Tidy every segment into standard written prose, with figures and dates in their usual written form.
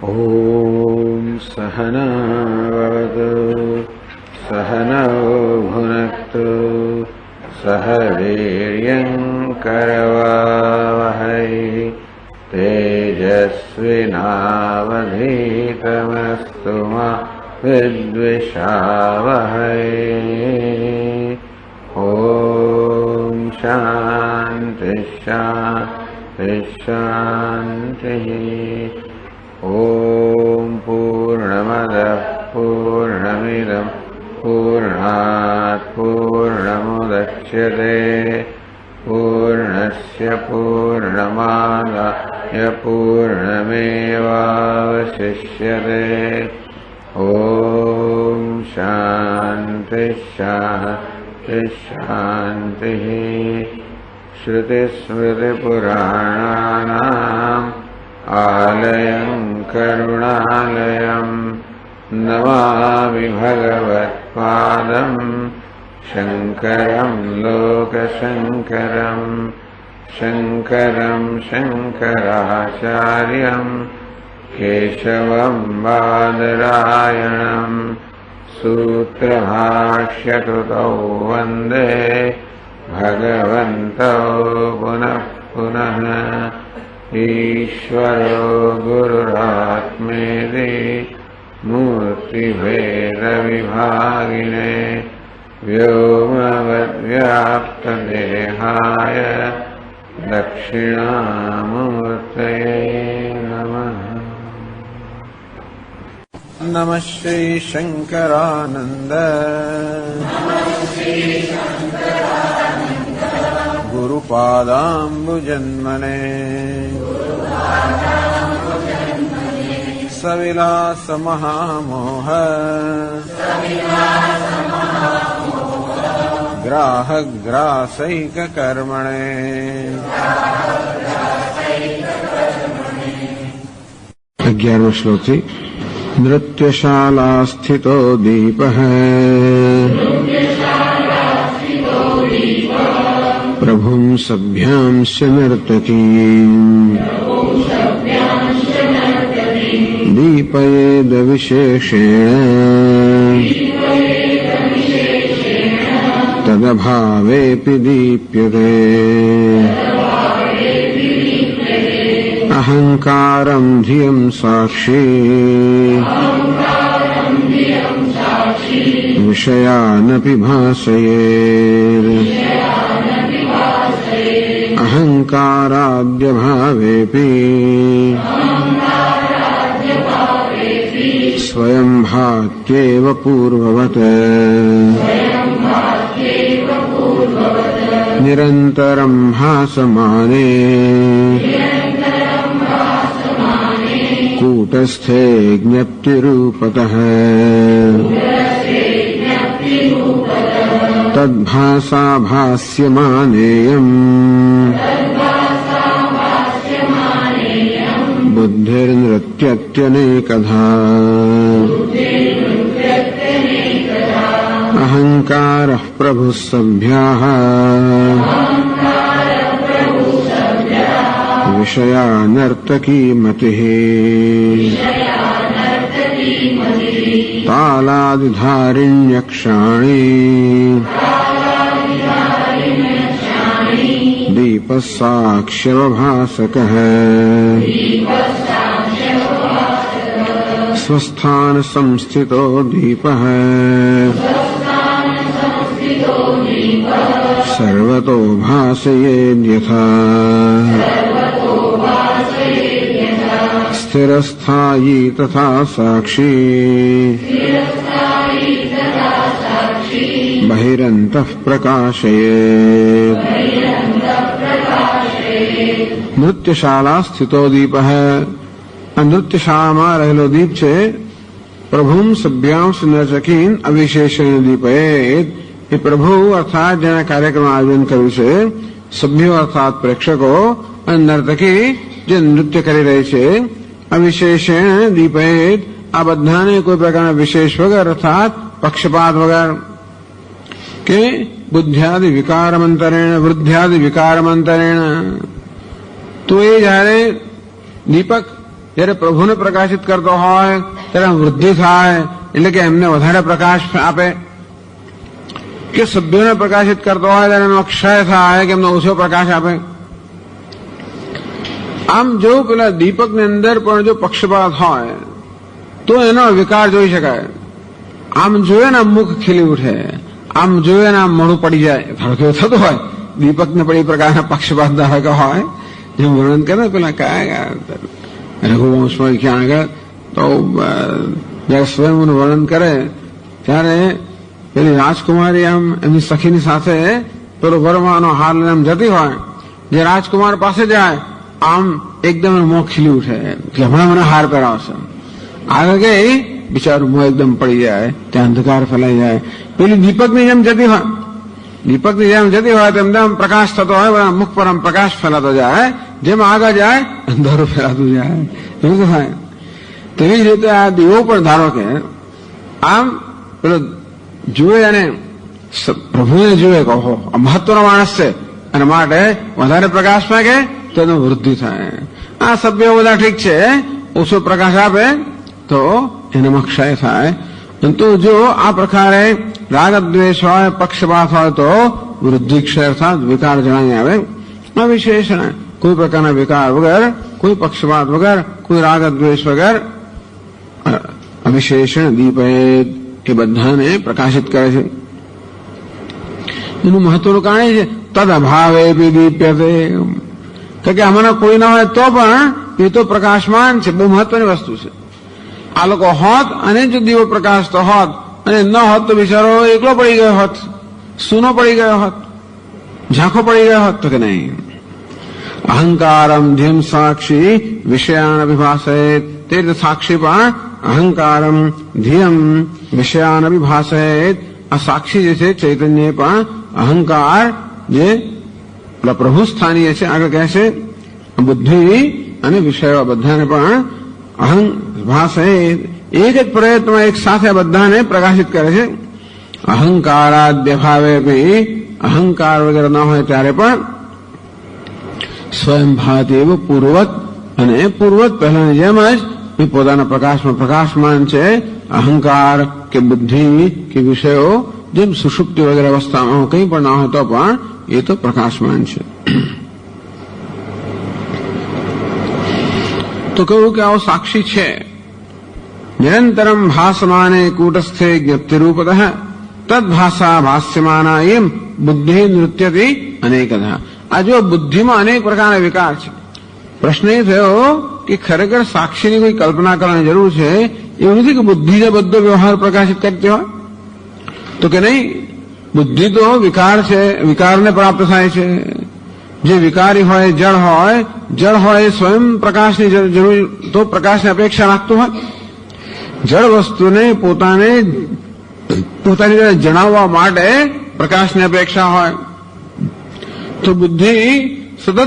ॐ सहना भवतु सहनौ भुनक्तु सह वीर्यङ्करवावहै तेजस्विनावधीतमस्तु मा विद्विषावहै। ॐ शान्ति शान्ति शान्तिः। ॐ पूर्णमदः पूर्णमिदं पूर्णात् पूर्णमुदच्यते पूर्णस्य पूर्णमादाय पूर्णमेवावशिष्यते। ॐ शान्ति शान्ति शान्तिः। श्रुतिस्मृतिपुराणानाम् आलयं करुणालयं नमामि भगवत्पादं शङ्करं लोकशङ्करं शङ्करं शङ्कराचार्यं केशवं बादरायणं सूत्रभाष्यकृतौ वन्दे भगवन्तौ पुनः पुनः। ईश्वरो गुरुरात्मेति मूर्तिभेदविभागिने व्योमवद्व्याप्तदेहाय दक्षिणामूर्तये नमः। नमः श्री शङ्करानन्द गुरुपादाम्बुजन्मने सविलासमहामोह ग्राहग्रासैककर्मणे अग्यारहवां श्लोक थी। नृत्यशाला स्थितो दीपः प्रभुं सभ्यांश्च नर्तकीम् दीपयेद विशेषेण तदभावेऽपि दीप्यते। अहङ्कारं धियं साक्षी विषयानपि भासयेत्। अहङ्काराद्यभावेऽपि स्वयं भात्येव पूर्ववत्। निरन्तरं भासमाने कूटस्थे ज्ञप्तिरूपतः तद्भासा भास्यमानेयम् बुद्धिर्नृत्यत्यनेकधा। अहङ्कारः प्रभुः सभ्याः विषया नर्तकी मतिः। तालादिधारिण्यक्षाणी दीपः साक्ष्यवभासकः। स्वस्थान संस्थितो दीपः सर्वतो भासयेद्यथा। स्थिरस्थायी तथा साक्षी बहिरन्तः प्रकाशयेत्। नृत्यशाला स्थितो दीपः। नृत्यशाळाમાં રહેલો દીપ છે પ્રભું સભ્યાંશ નર્તકીન અવિશેષણ દીપયેત। એ પ્રભુ અર્થાત જેના કાર્યક્રમ આયોજન કર્યું છે સભ્યો અર્થાત પ્રેક્ષકો અને નર્તકી જે નૃત્ય કરી રહી છે અવિશેષણ દીપયેત। આ બધાને કોઈ પ્રકારના વિશેષ વગર અર્થાત પક્ષપાત વગર કે બુદ્ધ્યાદિ વિકારમંતરેણ વૃદ્ધ્યાદિ વિકારમંતરેણ। તો એ જયારે દીપક જ્યારે પ્રભુને પ્રકાશિત કરતો હોય ત્યારે વૃદ્ધિ થાય, એટલે કે એમને વધારે પ્રકાશ આપે, કે સભ્યોને પ્રકાશિત કરતો હોય ત્યારે એનો ક્ષય થાય કે એમને ઓછો પ્રકાશ આપે. આમ જો પેલા દીપકની અંદર પણ જો પક્ષપાત હોય તો એનો વિકાર જોઈ શકાય. આમ જોઈએ ને મુખ ખીલી ઉઠે, આમ જોઈએ ને આમ મોઢું પડી જાય, ધારો કે થતું હોય દીપકને પણ એ પ્રકારના પક્ષપાત ધારક હોય, જે વર્ણન કરે પેલા કયા રઘુવંશમાં ક્યાં આગળ તો જયારે સ્વયંનું વર્ણન કરે ત્યારે પેલી રાજકુમારી આમ એમની સખીની સાથે પેલો વરમાનો હાર લઈને આમ જતી હોય, જે રાજકુમાર પાસે જાય આમ એકદમ મોં ખીલી ઉઠે કે હમણાં મને હાર પહેરાવશે. આગળ ગઈ બિચારું મોં એકદમ પડી જાય, ત્યાં અંધકાર ફેલાઈ જાય. પેલી દીપકની જેમ જતી હોય, દીપકની જેમ જતી હોય તેમ તેમ પ્રકાશ થતો હોય, મુખ પર આમ પ્રકાશ ફેલાતો જાય, જેમ આગળ જાય અંધારું ફેલાતું જાય, એવું તો થાય. તેવી જ રીતે આ દીવો પણ ધારો કે આમ પેલો જુએ અને પ્રભુને જુએ કહો આ મહત્વનો માણસ છે અને માટે વધારે પ્રકાશ માંગે તો એનો વૃદ્ધિ થાય. આ સભ્યો બધા ઠીક છે, ઓછો પ્રકાશ આપે તો એનામાં ક્ષય થાય. પરંતુ જો આ પ્રકારે રાગ દ્વેષ હોય, પક્ષપાત હોય તો વૃદ્ધિ ક્ષય અર્થાત વિકાર જણાવી આવે. આ વિશેષણ કોઈ પ્રકારના વિકાર વગર, કોઈ પક્ષપાત વગર, કોઈ રાગ દ્વેષ વગર અવિશેષણ દીપેદ એ બધાને પ્રકાશિત કરે છે. એનું મહત્વનું કારણ છે તદ અભાવે દીપ્યતે, કે આમાંના કોઈ ના હોય તો પણ એ તો પ્રકાશમાન છે. બહુ મહત્વની વસ્તુ છે. આ લોકો હોત અને જો દીવો પ્રકાશતો હોત અને ન હોત તો બિચારો એકલો પડી ગયો હોત, સૂનો પડી ગયો હોત, ઝાંખો પડી ગયો હોત તો કે નહીં. અહંકારમ ધ્યેમ સાક્ષી વિષયાન અભિભાષેત, તે રીતે સાક્ષી પણ અહંકારમ ધ્યેમ વિષયાન અભિભાષેત. આ સાક્ષી જે છે ચૈતન્ય પણ અહંકાર જે પ્રભુ સ્થાનીય છે, આગળ કહે છે બુદ્ધિ અને વિષયો બધાને પણ અહં ભાષે એક જ પ્રયત્નમાં એક સાથે બધાને પ્રકાશિત કરે છે. અહંકારાદ્ય ભાવે બી, અહંકાર વગેરે ન હોય ત્યારે પણ સ્વયં ભાતિ એવું પૂર્વત, અને પૂર્વત પહેલાની જેમ જ એ પોતાના પ્રકાશમાં પ્રકાશમાન છે. અહંકાર કે બુદ્ધિ કે વિષયો જેમ સુષુપ્તિ વગેરે અવસ્થામાં કંઈ પણ ના હોય તો પણ એ તો પ્રકાશમાન છે. તો કહ્યું કે આવો સાક્ષી છે. નિરંતરમ ભાસમાને કૂટસ્થે જ્ઞપ્તિરૂપતઃ તદભાષા ભાષ્યમાના એમ બુદ્ધિ નૃત્યથી અનેકધા. આ જો બુદ્ધિમાં અનેક પ્રકારના વિકાર છે. પ્રશ્ન એ થયો કે ખરેખર સાક્ષીની કોઈ કલ્પના કરવાની જરૂર છે. એવું નથી કે બુદ્ધિ જે બધો વ્યવહાર પ્રકાશિત કરતી હોય, તો કે નહીં. બુદ્ધિ તો વિકાર છે, વિકારને પ્રાપ્ત થાય છે. જે વિકારી હોય, જળ હોય એ સ્વયં પ્રકાશની જરૂર તો પ્રકાશની અપેક્ષા રાખતું હોય. જળ વસ્તુને પોતાની જણાવવા માટે પ્રકાશની અપેક્ષા હોય. તો બુદ્ધિ સતત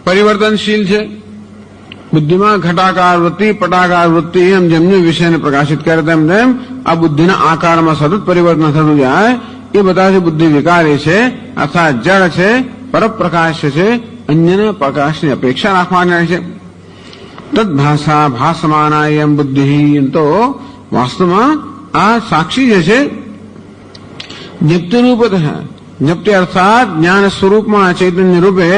પરિવર્તનશીલ છે. બુદ્ધિમાં ઘટાકાર વૃત્તિ, પટાકાર વૃત્તિ એમ જેમને વિષયને પ્રકાશિત કરે તેમ તેમ આ બુદ્ધિના આકારમાં સતત પરિવર્તન થતું જાય. એ બધા જે બુદ્ધિ વિકારી છે અર્થાત જળ છે, પરપ્રકાશ છે, અન્યના પ્રકાશની અપેક્ષા રાખવાની છે. તદભાષા ભાસમાના એમ બુદ્ધિ. તો વાસ્તવમાં આ સાક્ષી જે છે જ્ઞપ્તિ રૂપત, જ્ઞપ્તિ અર્થાત જ્ઞાન સ્વરૂપમાં ચૈતન્ય રૂપે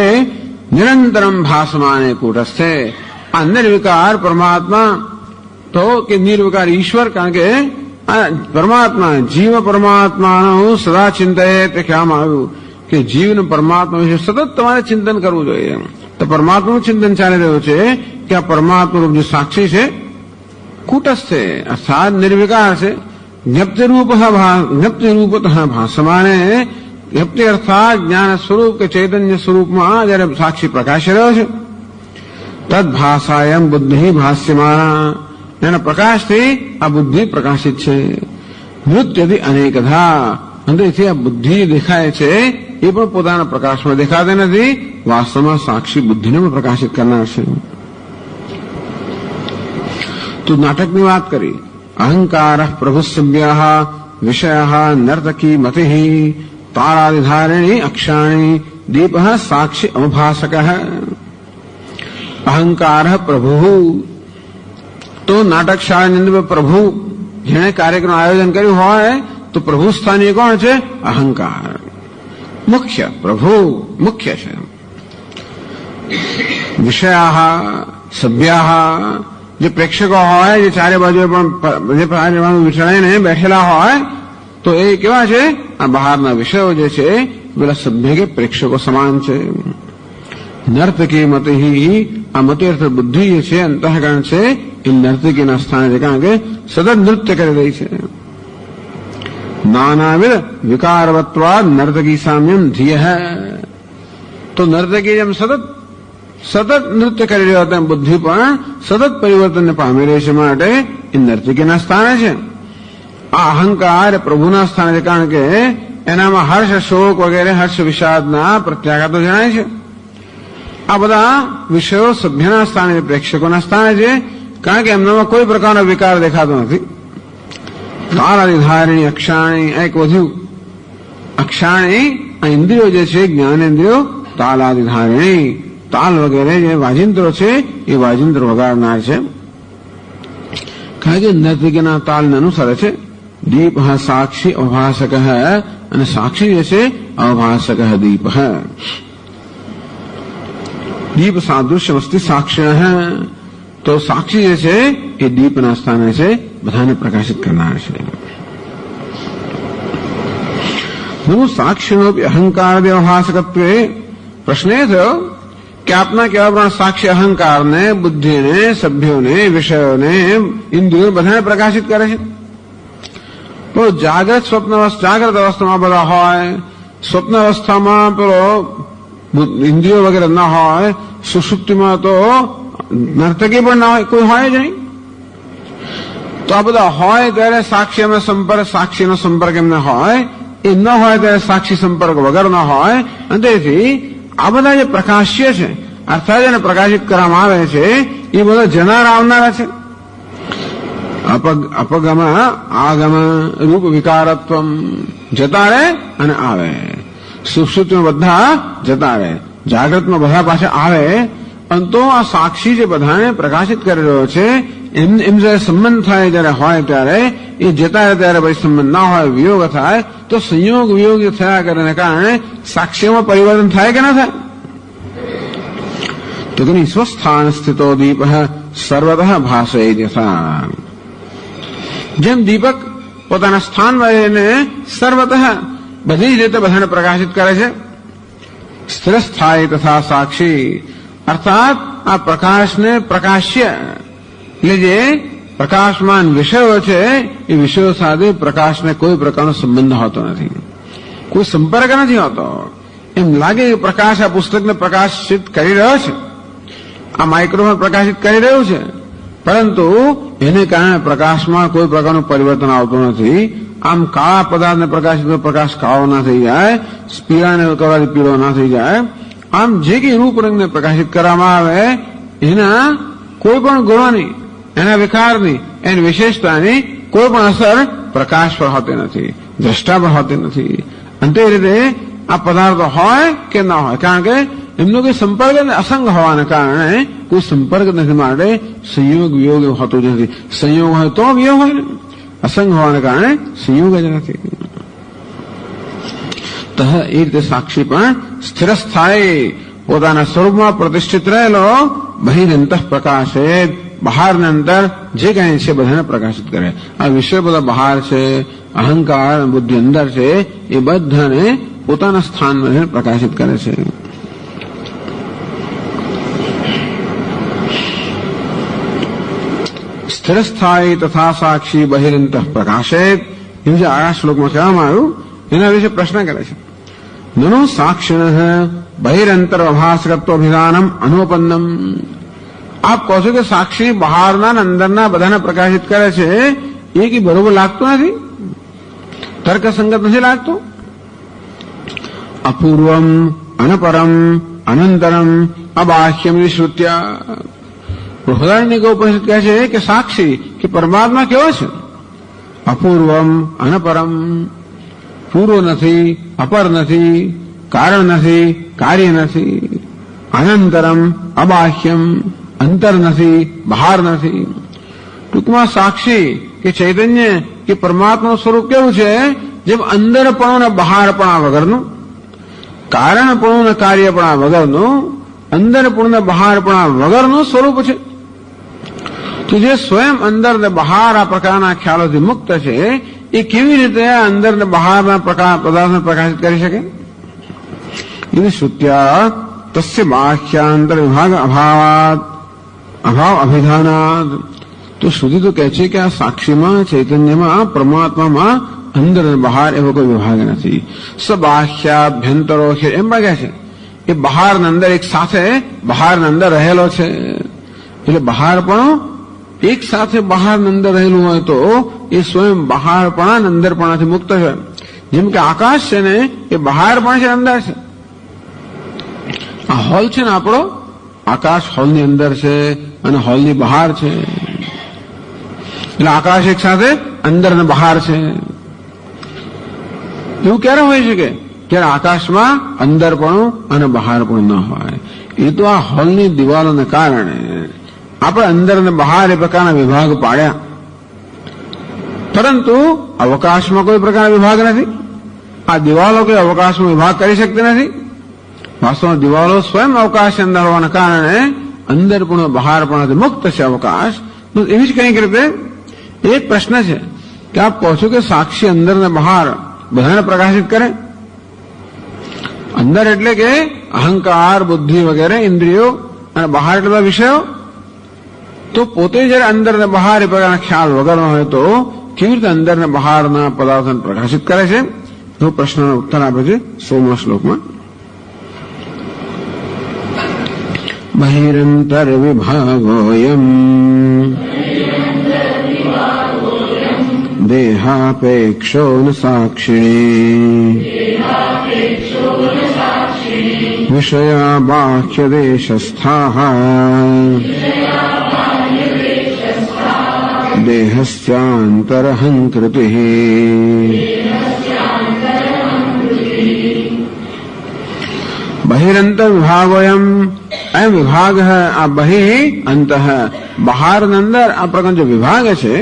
નિરંતરમ ભાસમાને કૂટસ્થે. આ નિર્વિકાર પરમાત્મા તો કે નિર્વિકાર ઈશ્વર, કારણ કે આ પરમાત્મા જીવ પરમાત્માનું સદા ચિંતન તે કહેવામાં આવ્યું કે જીવને પરમાત્મા વિશે સતત તમારે ચિંતન કરવું જોઈએ. તો પરમાત્માનું ચિંતન ચાલી રહ્યું છે કે આ પરમાત્મા રૂપ જે સાક્ષી છે કૂટસ્થ છે અર્થાત નિર્વિકાર છે. જ્ઞપ્તિ રૂપત ભાસમાને, જ્ઞપ્તિ અર્થાત જ્ઞાન સ્વરૂપ કે ચૈતન્ય સ્વરૂપમાં જયારે સાક્ષી પ્રકાશી રહ્યો છે. તદ ભાષાયમ બુદ્ધિ ભાષ્યમાના, એના પ્રકાશથી આ બુદ્ધિ પ્રકાશિત છે. નૃત્યથી અનેકધા, અંદરથી આ બુદ્ધિ દેખાય છે એ પણ પોતાના પ્રકાશમાં દેખાતી નથી, વાસ્તવમાં સાક્ષી બુદ્ધિને પણ પ્રકાશિત કરનાર છે. તો નાટકની વાત કરી. અહંકાર પ્રભુસભ્ય વિષય નર્તકી મતિ તારાધિધારિણી અક્ષાણી દીપ સાક્ષી અમભાષક. અહંકાર પ્રભુ, તો નાટક શાળાની અંદર પ્રભુ જેણે કાર્યક્રમ આયોજન કર્યું હોય તો પ્રભુ સ્થાનીય કોણ છે? અહંકાર. મુખ્ય પ્રભુ મુખ્ય છે. વિષયા સભ્યા જે પ્રેક્ષકો હોય, જે ચારે બાજુ પણ જે વિચારીને બેઠેલા હોય, તો એ કેવા છે? આ બહારના વિષયો જે છે પેલા સભ્ય કે પ્રેક્ષકો સમાન છે. નર્તકી મતિ, આ મતિ અર્થ બુદ્ધિ જે છે, અંતઃકરણ છે, એ નર્તકીના સ્થાને છે, કારણ કે સતત નૃત્ય કરી રહી છે. નાનાવિધ વિકારવત્વાદ નર્તકી સામ્યમ ધીય. તો નર્તકી જેમ સતત નૃત્ય કરી રહ્યો તેમ બુદ્ધિ પણ સતત પરિવર્તનને પામી રહી છે, માટે એ નર્તકીના સ્થાને છે. આ અહંકાર પ્રભુના સ્થાને છે, કારણ કે એનામાં હર્ષ શોક વગેરે હર્ષ વિષાદના પ્રત્યાઘાતો જણાય છે. આ બધા વિષયો સભ્યના સ્થાને, પ્રેક્ષકોના સ્થાને છે, કારણ કે એમનામાં કોઈ પ્રકારનો વિકાર દેખાતો નથી. તાલાદિધારિણી અક્ષાણી, એક વધ્યું અક્ષાણી, આ ઇન્દ્રિયો જે છે, જ્ઞાનેન્દ્રિયો, તાલાદિધારિણી, તાલ વગેરે જે વાજિંત્રો છે એ વાજિંત્ર વગાડનાર છે, કારણ કે નર્તકીના તાલને અનુસરે છે. દીપ સાક્ષી અવભાષક, અને સાક્ષી જે છે અવભાષક દીપ. દીપ સાદૃશ્યમસ્તિ સાક્ષિણ, તો સાક્ષી જે છે એ દીપના સ્થાને છે, બધાને પ્રકાશિત કરનાર છે. સાક્ષીનો અહંકાર વ્યવહાસકત્વે. પ્રશ્ન એ થયો કે આપના કેવા પ્રમાણે સાક્ષી અહંકારને, બુદ્ધિને, સભ્યોને, વિષયોને, ઇન્દ્રિયો બધાને પ્રકાશિત કરે છે. તો જાગ્રત જાગ્રત અવસ્થામાં બધા હોય, સ્વપ્ન અવસ્થામાં પેલો ઇન્દ્રિયો વગેરે ના હોય, સુષુપ્તિમાં તો નર્તકી પણ ના હોય, કોઈ હોય જ નહીં. તો આ બધા હોય ત્યારે સાક્ષીનો સંપર્ક એમને હોય, એ ન હોય ત્યારે સાક્ષી સંપર્ક વગર ન હોય. અને તેથી આ બધા જે પ્રકાશ્ય છે, અર્થાત જેને પ્રકાશિત કરવામાં આવે છે, એ બધા જનાર આવનારા છે. અપગમ આગમ રૂપ વિકારત્વ, જતા રહે અને આવે. સુષુપ્તિમાં બધા જતા રહે, જાગ્રતમાં બધા પાછા આવે. પરંતુ આ સાક્ષી જે બધાને પ્રકાશિત કરી રહ્યો છે, એમ જયારે સંબંધ થાય, જયારે હોય ત્યારે, એ જતા રહે ત્યારે પછી સંબંધ ના હોય, વિયોગ થાય, તો સંયોગ વિયોગ થયા કરીને કારણે સાક્ષીમાં પરિવર્તન થાય કે ના થાય? તો તેની સ્વસ્થાન સ્થિતો દીપ સર્વતઃ ભાષે યથા. જેમ દીપક પોતાના સ્થાનમાં રહીને સર્વતઃ બધી જ રીતે બધાને પ્રકાશિત કરે છે. સ્થિર સ્થાયી તથા સાક્ષી, અર્થાત આ પ્રકાશને પ્રકાશ્ય, એટલે જે પ્રકાશમાન વિષયો છે એ વિષયો સાથે પ્રકાશને કોઈ પ્રકારનો સંબંધ હોતો નથી, કોઈ સંપર્ક નથી હોતો. એમ લાગે કે પ્રકાશ આ પુસ્તકને પ્રકાશિત કરી રહ્યો છે, આ માઇક્રોફોન પ્રકાશિત કરી રહ્યું છે, પરંતુ એને કારણે પ્રકાશમાં કોઈ પ્રકારનું પરિવર્તન આવતું નથી. આમ કાળા પદાર્થને પ્રકાશિત પ્રકાશ કાળો ના થઈ જાય, પીળાને કરવાથી પીળો ના થઈ જાય. આમ જે કંઈ રૂપ રંગને પ્રકાશિત કરવામાં આવે એના કોઈ પણ ગુણોની, એના વિકારની, એની વિશેષતાની કોઈ પણ અસર પ્રકાશ પર હોતી નથી, દ્રષ્ટા પર હોતી નથી. અને તે રીતે આ પદાર્થો હોય કે ના હોય, કારણ કે એમનો કોઈ સંપર્ક અસંગ હોવાને કારણે કોઈ સંપર્ક નથી, માટે સંયોગ વિયોગ હોતો જ નથી. સંયોગ હોય તો વિયોગ હોય ને, અસંગ હોવાને કારણે સંયોગ જ નથી. એ રીતે સાક્ષી પણ સ્થિર સ્થાયી, પોતાના સ્વરૂપમાં પ્રતિષ્ઠિત રહેલો, બહિરંતઃ પ્રકાશે, બહારના અંદર જે કંઈ છે બધાને પ્રકાશિત કરે. આ વિષય બધા બહાર છે, અહંકાર બુદ્ધિ અંદર છે, એ બધાને પોતાના સ્થાનમાં પ્રકાશિત કરે છે. સ્થિર સ્થાયી તથા સાક્ષી બહિરંતઃ પ્રકાશેત, એમ જે આ શ્લોકમાં કહેવામાં આવ્યું એના વિશે પ્રશ્ન કરે છે. નનો સાક્ષિણ બહિરંતર અભાસકત્વભિધાનમ અનોપન્નમ. આપ કહો છો કે સાક્ષી બહારના અંદરના બધાને પ્રકાશિત કરે છે, એ કે બરોબર લાગતું નથી, તર્કસંગત નથી લાગતું. અપૂર્વમ અનપરમ અનંતરમ અબાહ્યમ વિશ્રુત્યા. બૃહદારણ્યક ઉપનિષદ કહે છે કે સાક્ષી કે પરમાત્મા કેવો છે? અપૂર્વમ અનપરમ, પૂર્વ નથી, અપર નથી, કારણ નથી, કાર્ય નથી. અનંતરમ અબાહ્યમ, અંતર નથી, બહાર નથી. ટૂંકમાં સાક્ષી કે ચૈતન્ય કે પરમાત્માનું સ્વરૂપ કેવું છે? જેમ અંદરપણું ને બહારપણા વગરનું, કારણપણું ને કાર્યપણા વગરનું, અંદરપણું ને બહારપણા વગરનું સ્વરૂપ છે. તો જે સ્વયં અંદર ને બહાર આ પ્રકારના ખ્યાલોથી મુક્ત છે, એ કેવી રીતે અંદર ને બહારના પદાર્થને પ્રકાશિત કરી શકે? એની શ્રુત્યા તસ્ય બાહ્યાંતર વિભાગ અભાવ અભિધાનાદ. તો શ્રુતિ તો કહે છે કે આ સાક્ષીમાં, ચૈતન્યમાં, પરમાત્મામાં અંદર અને બહાર એવો કોઈ વિભાગ નથી. સબાહ્યાભ્યંતરો એમ પણ કહે છે એ બહાર ને અંદર એક સાથે, બહાર ને અંદર રહેલો છે. એટલે બહાર પણ એક સાથે બહાર ને અંદર રહેલું હોય તો એ સ્વયં બહારપણા ને અંદરપણાથી મુક્ત છે. જેમ કે આકાશ છે ને એ બહાર પણ છે, અંદર છે. આ હોલ છે ને આપણો, આકાશ હોલની અંદર છે અને હોલની બહાર છે. એટલે આકાશ એક સાથે અંદર ને બહાર છે. એવું ક્યારે હોય છે કે જ્યારે આકાશમાં અંદરપણું અને બહારપણું ન હોય? એ તો આ હોલની દિવાલોને કારણે આપણે અંદર અને બહાર એ પ્રકારના વિભાગ પાડ્યા. પરંતુ અવકાશમાં કોઈ પ્રકારના વિભાગ નથી. આ દિવાલો કોઈ અવકાશમાં વિભાગ કરી શકતી નથી. વાસ્તવમાં દિવાલો સ્વયં અવકાશની અંદર હોવાના કારણે અંદરપણું બહારપણાથી મુક્ત છે અવકાશ. તો એવી જ કંઈક રીતે એક પ્રશ્ન છે કે આપ કહો છો કે સાક્ષી અંદર ને બહાર બધાને પ્રકાશિત કરે. અંદર એટલે કે અહંકાર, બુદ્ધિ વગેરે ઇન્દ્રિયો, અને બહાર એટલે બધા વિષયો. તો પોતે જયારે અંદર ને બહાર એ પ્રકારના ખ્યાલ વગરનો હોય તો કેવી રીતે અંદર ને બહારના પદાર્થોને પ્રકાશિત કરે છે? તો પ્રશ્નનો ઉત્તર આપે છે 16મા શ્લોકમાં. બહિરંતર વિભાગોયમ દેહાપેક્ષો ન સાક્ષિણી વિષયા બાહ્ય દેશસ્થા દેહસ્યાંતરહંકૃતિ. બહિરંતર વિભાગોયમ, એમ વિભાગ है આ બહિ અંત બહાર અંદર આ પ્રકાર જો વિભાગ છે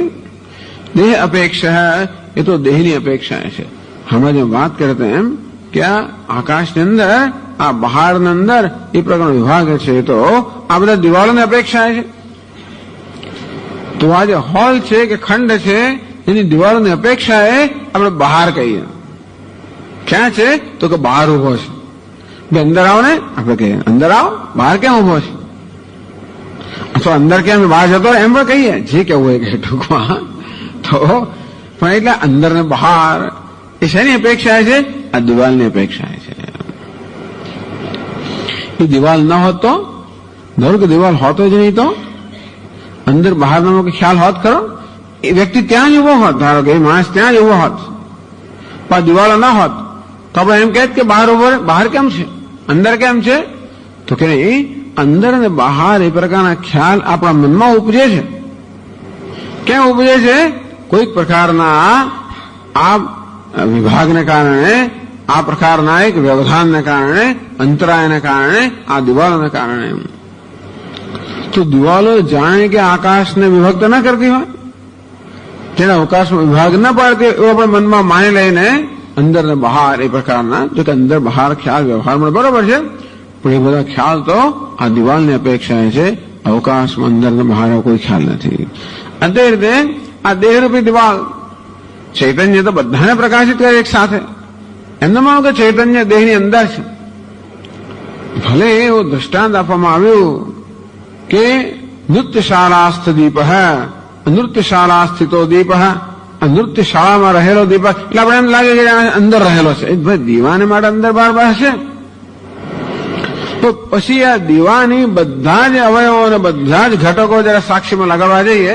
દેહ અપેક્ષા, એ તો દેહની અપેક્ષા છે. હમણાં જો વાત કરते એમ કે આ આકાશની અંદર, આ બહારની અંદર એ પ્રકારનો વિભાગ છે તો આ બધા દિવાલોની અપેક્ષા છે. તો આ જે હોલ છે કે ખંડ છે એની દિવાલોની અપેક્ષા એ આપણે બહાર કહીએ. ક્યાં છે? તો કે બહાર ઉભો છે. અંદર આવો ને આપણે કહીએ અંદર આવો, બહાર ક્યાં ઉભો છે? અથવા અંદર કેમ બહાર જતો એમ પણ કહીએ, જે કેવું હોય કે ટૂંકમાં. તો પણ એટલે અંદર ને બહાર એ શેની અપેક્ષા છે? આ દિવાલની અપેક્ષા છે. એ દિવાલ ન હોત તો, ધારો કે દિવાલ હોતો જ નહીં તો અંદર બહારનો ખ્યાલ હોત ખરો? એ વ્યક્તિ ત્યાં જ ઉભો હોત, ધારો કે એ માણસ ત્યાં જ ઉભો હોત, પણ દિવાલો ન હોત તો આપણે એમ કહેત કે બહાર ઉભો રહે. બહાર કેમ છે? અંદર કેમ છે? તો કે અંદર અને બહાર એ પ્રકારના ખ્યાલ આપણા મનમાં ઉપજે છે. કેમ ઉપજે છે? કોઈક પ્રકારના આ વિભાગને કારણે, આ પ્રકારના એક વ્યવધાનને કારણે, અંતરાયને કારણે, આ દિવાલોને કારણે. તો દિવાલો જાણે કે આકાશને વિભક્ત ન કરતી હોય, જેને અવકાશમાં વિભાગ ન પાડતી હોય, એવું આપણે મનમાં માની લઈને અંદર ને બહાર એ પ્રકારના, જો કે અંદર બહાર ખ્યાલ વ્યવહારમાં બરોબર છે, પણ એ બધા ખ્યાલ તો આ દિવાલની અપેક્ષા છે. અવકાશમાં અંદર ને બહાર કોઈ ખ્યાલ નથી. તે રીતે આ દેહરૂપી દિવાલ ચૈતન્ય તો બધાને પ્રકાશિત કરે એક સાથે. એમને માનો કે ચૈતન્ય દેહની અંદર છે. ભલે એવું દ્રષ્ટાંત આપવામાં આવ્યું કે નૃત્યશાળાસ્થ દીપ, નૃત્યશાળા સ્થિતો દીપ, નૃત્યશાળામાં રહેલો દીપક, એટલે આપણે એમ લાગે કે અંદર રહેલો છે. ભાઈ દીવાને માટે અંદર બહાર બહાર છે. તો પછી આ દીવાની બધા જ અવયવો અને બધા જ ઘટકો જયારે સાક્ષીમાં લગાડવા જઈએ,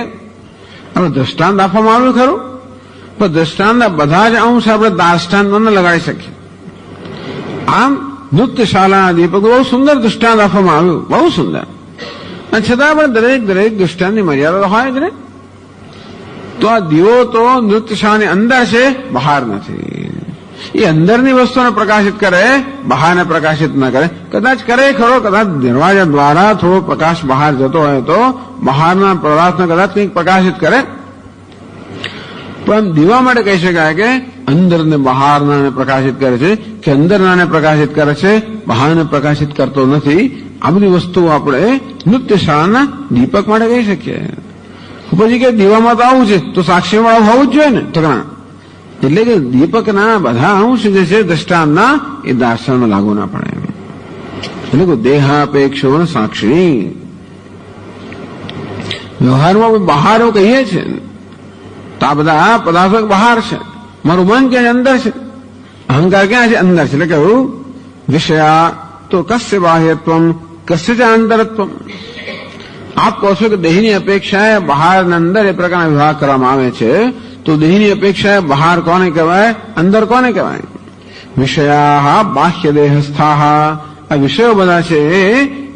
આપણે દ્રષ્ટાંત આપવામાં આવ્યું ખરું, પણ દ્રષ્ટાંતના બધા જ અંશ આપણે દાષ્ટાંત ન લગાડી શકીએ. આમ નૃત્યશાળાના દીપક બહુ સુંદર દ્રષ્ટાંત આપવામાં આવ્યું, બહુ સુંદર. અને છતાં પણ દરેક દૃષ્ટાંતની મર્યાદા હોય જ ને. તો આ દીવો તો નૃત્યશાળાની અંદર છે, બહાર નથી. એ અંદરની વસ્તુને પ્રકાશિત કરે, બહારને પ્રકાશિત ન કરે. કદાચ કરે ખરો, કદાચ દરવાજા દ્વારા થોડો પ્રકાશ બહાર જતો હોય તો બહારના પદાર્થને કદાચ કંઈક પ્રકાશિત કરે, પણ દીવા માટે કહી શકાય કે અંદરને બહારનાને પ્રકાશિત કરે છે કે અંદરનાને પ્રકાશિત કરે છે, બહારને પ્રકાશિત કરતો નથી. આ બધી વસ્તુઓ આપણે નૃત્યશાળાના દીપક માટે કહી શકીએ. પછી કે દીવામાં તો આવું છે તો સાક્ષીવાળું હોવું જ જોઈએ ને ઠકણા. એટલે કે દીપકના બધા અંશ જે છે દ્રષ્ટાંતના એ દાર્શનમાં લાગુ ના પડે. એટલે કે દેહાપેક્ષો સાક્ષી વ્યવહારમાં બહાર એવું કહીએ છીએ તો આ બધા પદાર્થો બહાર છે, મારું મન ક્યાં અંદર છે, અહંકાર ક્યાં છે, અંદર છે. એટલે કેવું વિષયા તો કસ્ય બાહ્યત્વમ કસ્ય ચ આંતરત્વમ. આપ કહો છો કે દેહની અપેક્ષાએ બહાર અને અંદર એ પ્રકારના વિભાગ કરવામાં આવે છે, તો દેહની અપેક્ષાએ બહાર કોને કહેવાય, અંદર કોને કહેવાય? વિષયા બાહ્ય દેહસ્થાહ. આ વિષયો બધા છે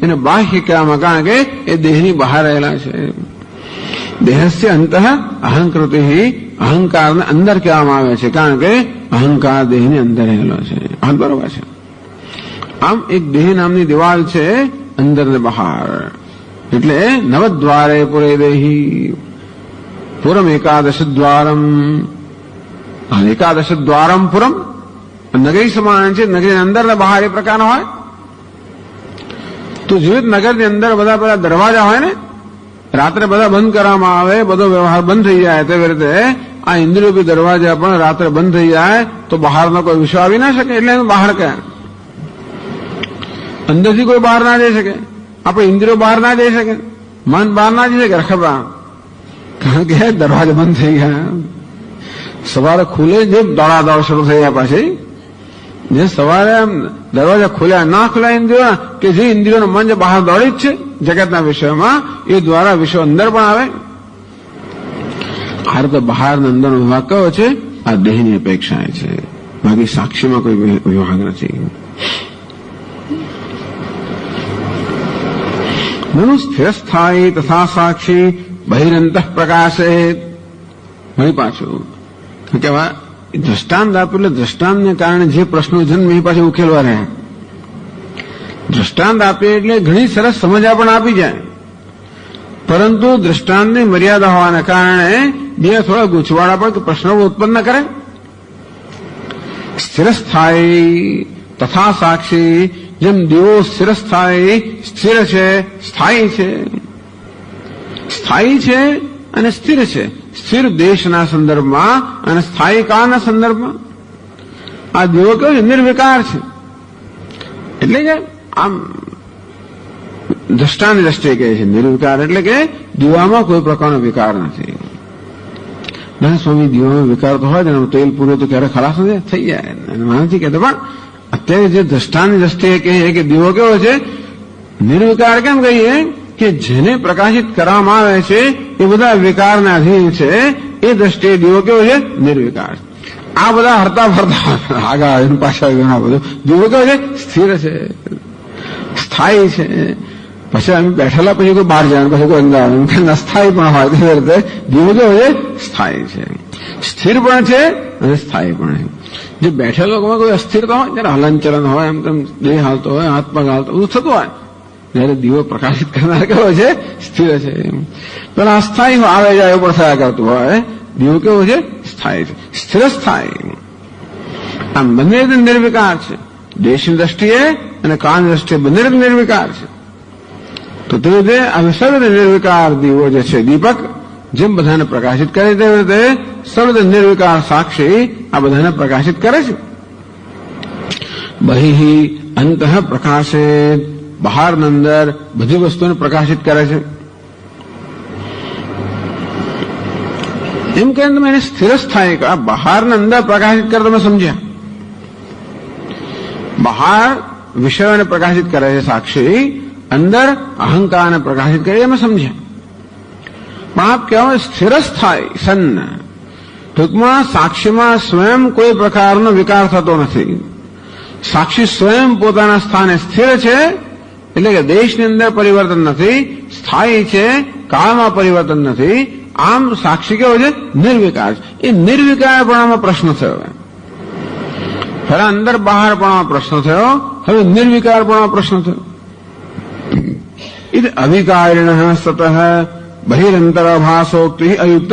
એને બાહ્ય કહેવામાં, કારણ કે એ દેહની બહાર રહેલા છે. દેહસ્ય અંતઃ અહંકૃતિ, અહંકારને અંદર કહેવામાં આવે છે, કારણ કે અહંકાર દેહની અંદર રહેલો છે. આ બરોબર છે. આમ એક દેહ નામની દિવાલ છે અંદર ને બહાર. એટલે નવદ્વારે પુરે દેહી પુરમ એકાદશ દ્વારમ. એકાદશ દ્વારમ પુરમ નગરી સમાન છે. નગરીની અંદર ને બહાર એ પ્રકારનો હોય. તો જેવી નગરની અંદર બધા દરવાજા હોય ને, રાત્રે બધા બંધ કરવામાં આવે, બધો વ્યવહાર બંધ થઈ જાય, તેવી રીતે આ ઇન્દ્રિયોપી દરવાજા પણ રાત્રે બંધ થઈ જાય તો બહારનો કોઈ વિષય આવી ના શકે. એટલે એનું બહાર કહે. અંદરથી કોઈ બહાર ના જઈ શકે, આપણે ઇન્દ્રિયો બહાર ના જઈ શકે, મન બહાર ના જઈ શકે રખબા, કારણ કે દરવાજા બંધ થઈ ગયા. સવારે ખુલે જે દોડાદોડ શરૂ થઈ ગયા. પાછી જે સવારે દરવાજા ખુલ્યા ના ખુલ્યા ઇન્દ્રિયો, કે જે ઇન્દ્રિયોનું મન જે બહાર દોડી જ છે જગતના વિષયમાં, એ દ્વારા વિષયો અંદર પણ આવે. આ રીતે બહાર અંદરનો વિભાગ કયો છે? આ દેહની અપેક્ષા છે, બાકી સાક્ષીમાં કોઈ વિભાગ નથી. નનુ સ્થિરસ્થાયી તથા સાક્ષી બહિરંતઃ પ્રકાશે. વળી પાછું કેવા દ્રષ્ટાંત આપ્યું, એટલે દ્રષ્ટાંતને કારણે જે પ્રશ્નો જન્મ એ પાછળ ઉકેલવા રહ્યા. દ્રષ્ટાંત આપે એટલે ઘણી સરસ સમજ્યા પણ આપી જાય, પરંતુ દ્રષ્ટાંતની મર્યાદા હોવાને કારણે બે થોડા ગૂંચવાડા પણ પ્રશ્નો ઉત્પન્ન કરે. સ્થિરસ્થાયી તથા સાક્ષી, જેમ દીવો સ્થિરસ્થાયી સ્થિર છે, સ્થાયી છે. સ્થાયી છે અને સ્થિર છે, સ્થિર દેશના સંદર્ભમાં અને સ્થાયી કાળના સંદર્ભમાં. આ દીવો કેવો છે? નિર્વિકાર છે. એટલે કે આમ દ્રષ્ટાની દ્રષ્ટિએ કહે છે નિર્વિકાર, એટલે કે દીવામાં કોઈ પ્રકારનો વિકાર નથી. ના સ્વામી, દીવામાં વિકાર તો હોય ને, તેલ પૂરે તો ક્યારે ખલાસ નથી થઈ જાય, નથી કહેતો. પણ અત્યારે જે દ્રષ્ટાની દ્રષ્ટિએ કહીએ કે દીવો કેવો છે? નિર્વિકાર. કેમ કહીએ? કે જેને પ્રકાશિત કરવામાં આવે છે એ બધા વિકારના અધીન છે, એ દ્રષ્ટિએ દીવો કેવો છે? નિર્વિકાર. આ બધા હરતા ફરતા આગળ પાછા ઘણા બધું દીવો કેવો છે? સ્થિર છે, સ્થાયી છે. પછી અમે બેઠેલા પછી કોઈ બહાર જાય, પછી કોઈ અંદર આવે, અસ્થાયી પણ હોય. તે રીતે દીવો કેવો છે? સ્થાયી છે, સ્થિર પણ છે અને સ્થાયી પણ છે. જે બેઠેલા લોકોમાં કોઈ અસ્થિરતા હોય, જયારે હલનચલન હોય, એમ તેમ દેહ હાલતો હોય, હાથ પગ હાલતો બધું થતું હોય, જયારે દીવો પ્રકાશિત કરનાર કેવો છે? સ્થિર છે. પેલા અસ્થાયી આવે જાય એવું પણ થયા કરતું હોય, દીવો કેવો છે? સ્થાયી છે, સ્થિર સ્થાયી. આમ બંને રીતે નિર્વિકાર છે, દેશની દ્રષ્ટિએ અને કાળની દ્રષ્ટિએ બંને રીતે નિર્વિકાર છે. તો તે રીતે આ સર્વ રીતે નિર્વિકાર દીવો જે છે દીપક, જેમ બધાને પ્રકાશિત કરે તેવી રીતે સર્વ રીતે નિર્વિકાર સાક્ષી આ બધાને પ્રકાશિત કરે છે. બહિ અંતઃ પ્રકાશે, બહાર અંદર બધી વસ્તુને પ્રકાશિત કરે છે. એમ કહીને તમે એને સ્થિર સ્થાયી, બહાર ને અંદર પ્રકાશિત કરે તમે સમજ્યા. બહાર વિષયોને પ્રકાશિત કરે છે સાક્ષી, અંદર અહંકારને પ્રકાશિત કરે અમે સમજ્યા. પણ આપ કહેવાય સ્થિર સ્થાયી સન્ન. ટૂંકમાં સાક્ષીમાં સ્વયં કોઈ પ્રકારનો વિકાર થતો નથી. સાક્ષી સ્વયં પોતાના સ્થાને સ્થિર છે, એટલે કે દેશની અંદર પરિવર્તન નથી, સ્થાયી છે, કાળમાં પરિવર્તન નથી. આમ સાક્ષી કેવો છે? નિર્વિકાર. એ નિર્વિકારપણામાં પ્રશ્ન થયો. પહેલા અંદર બહારપણામાં પ્રશ્ન થયો, હવે નિર્વિકારપણામાં પ્રશ્ન થયો. इति अविकारिणः सतः बहिरंतराभासोक्ति अयुक्त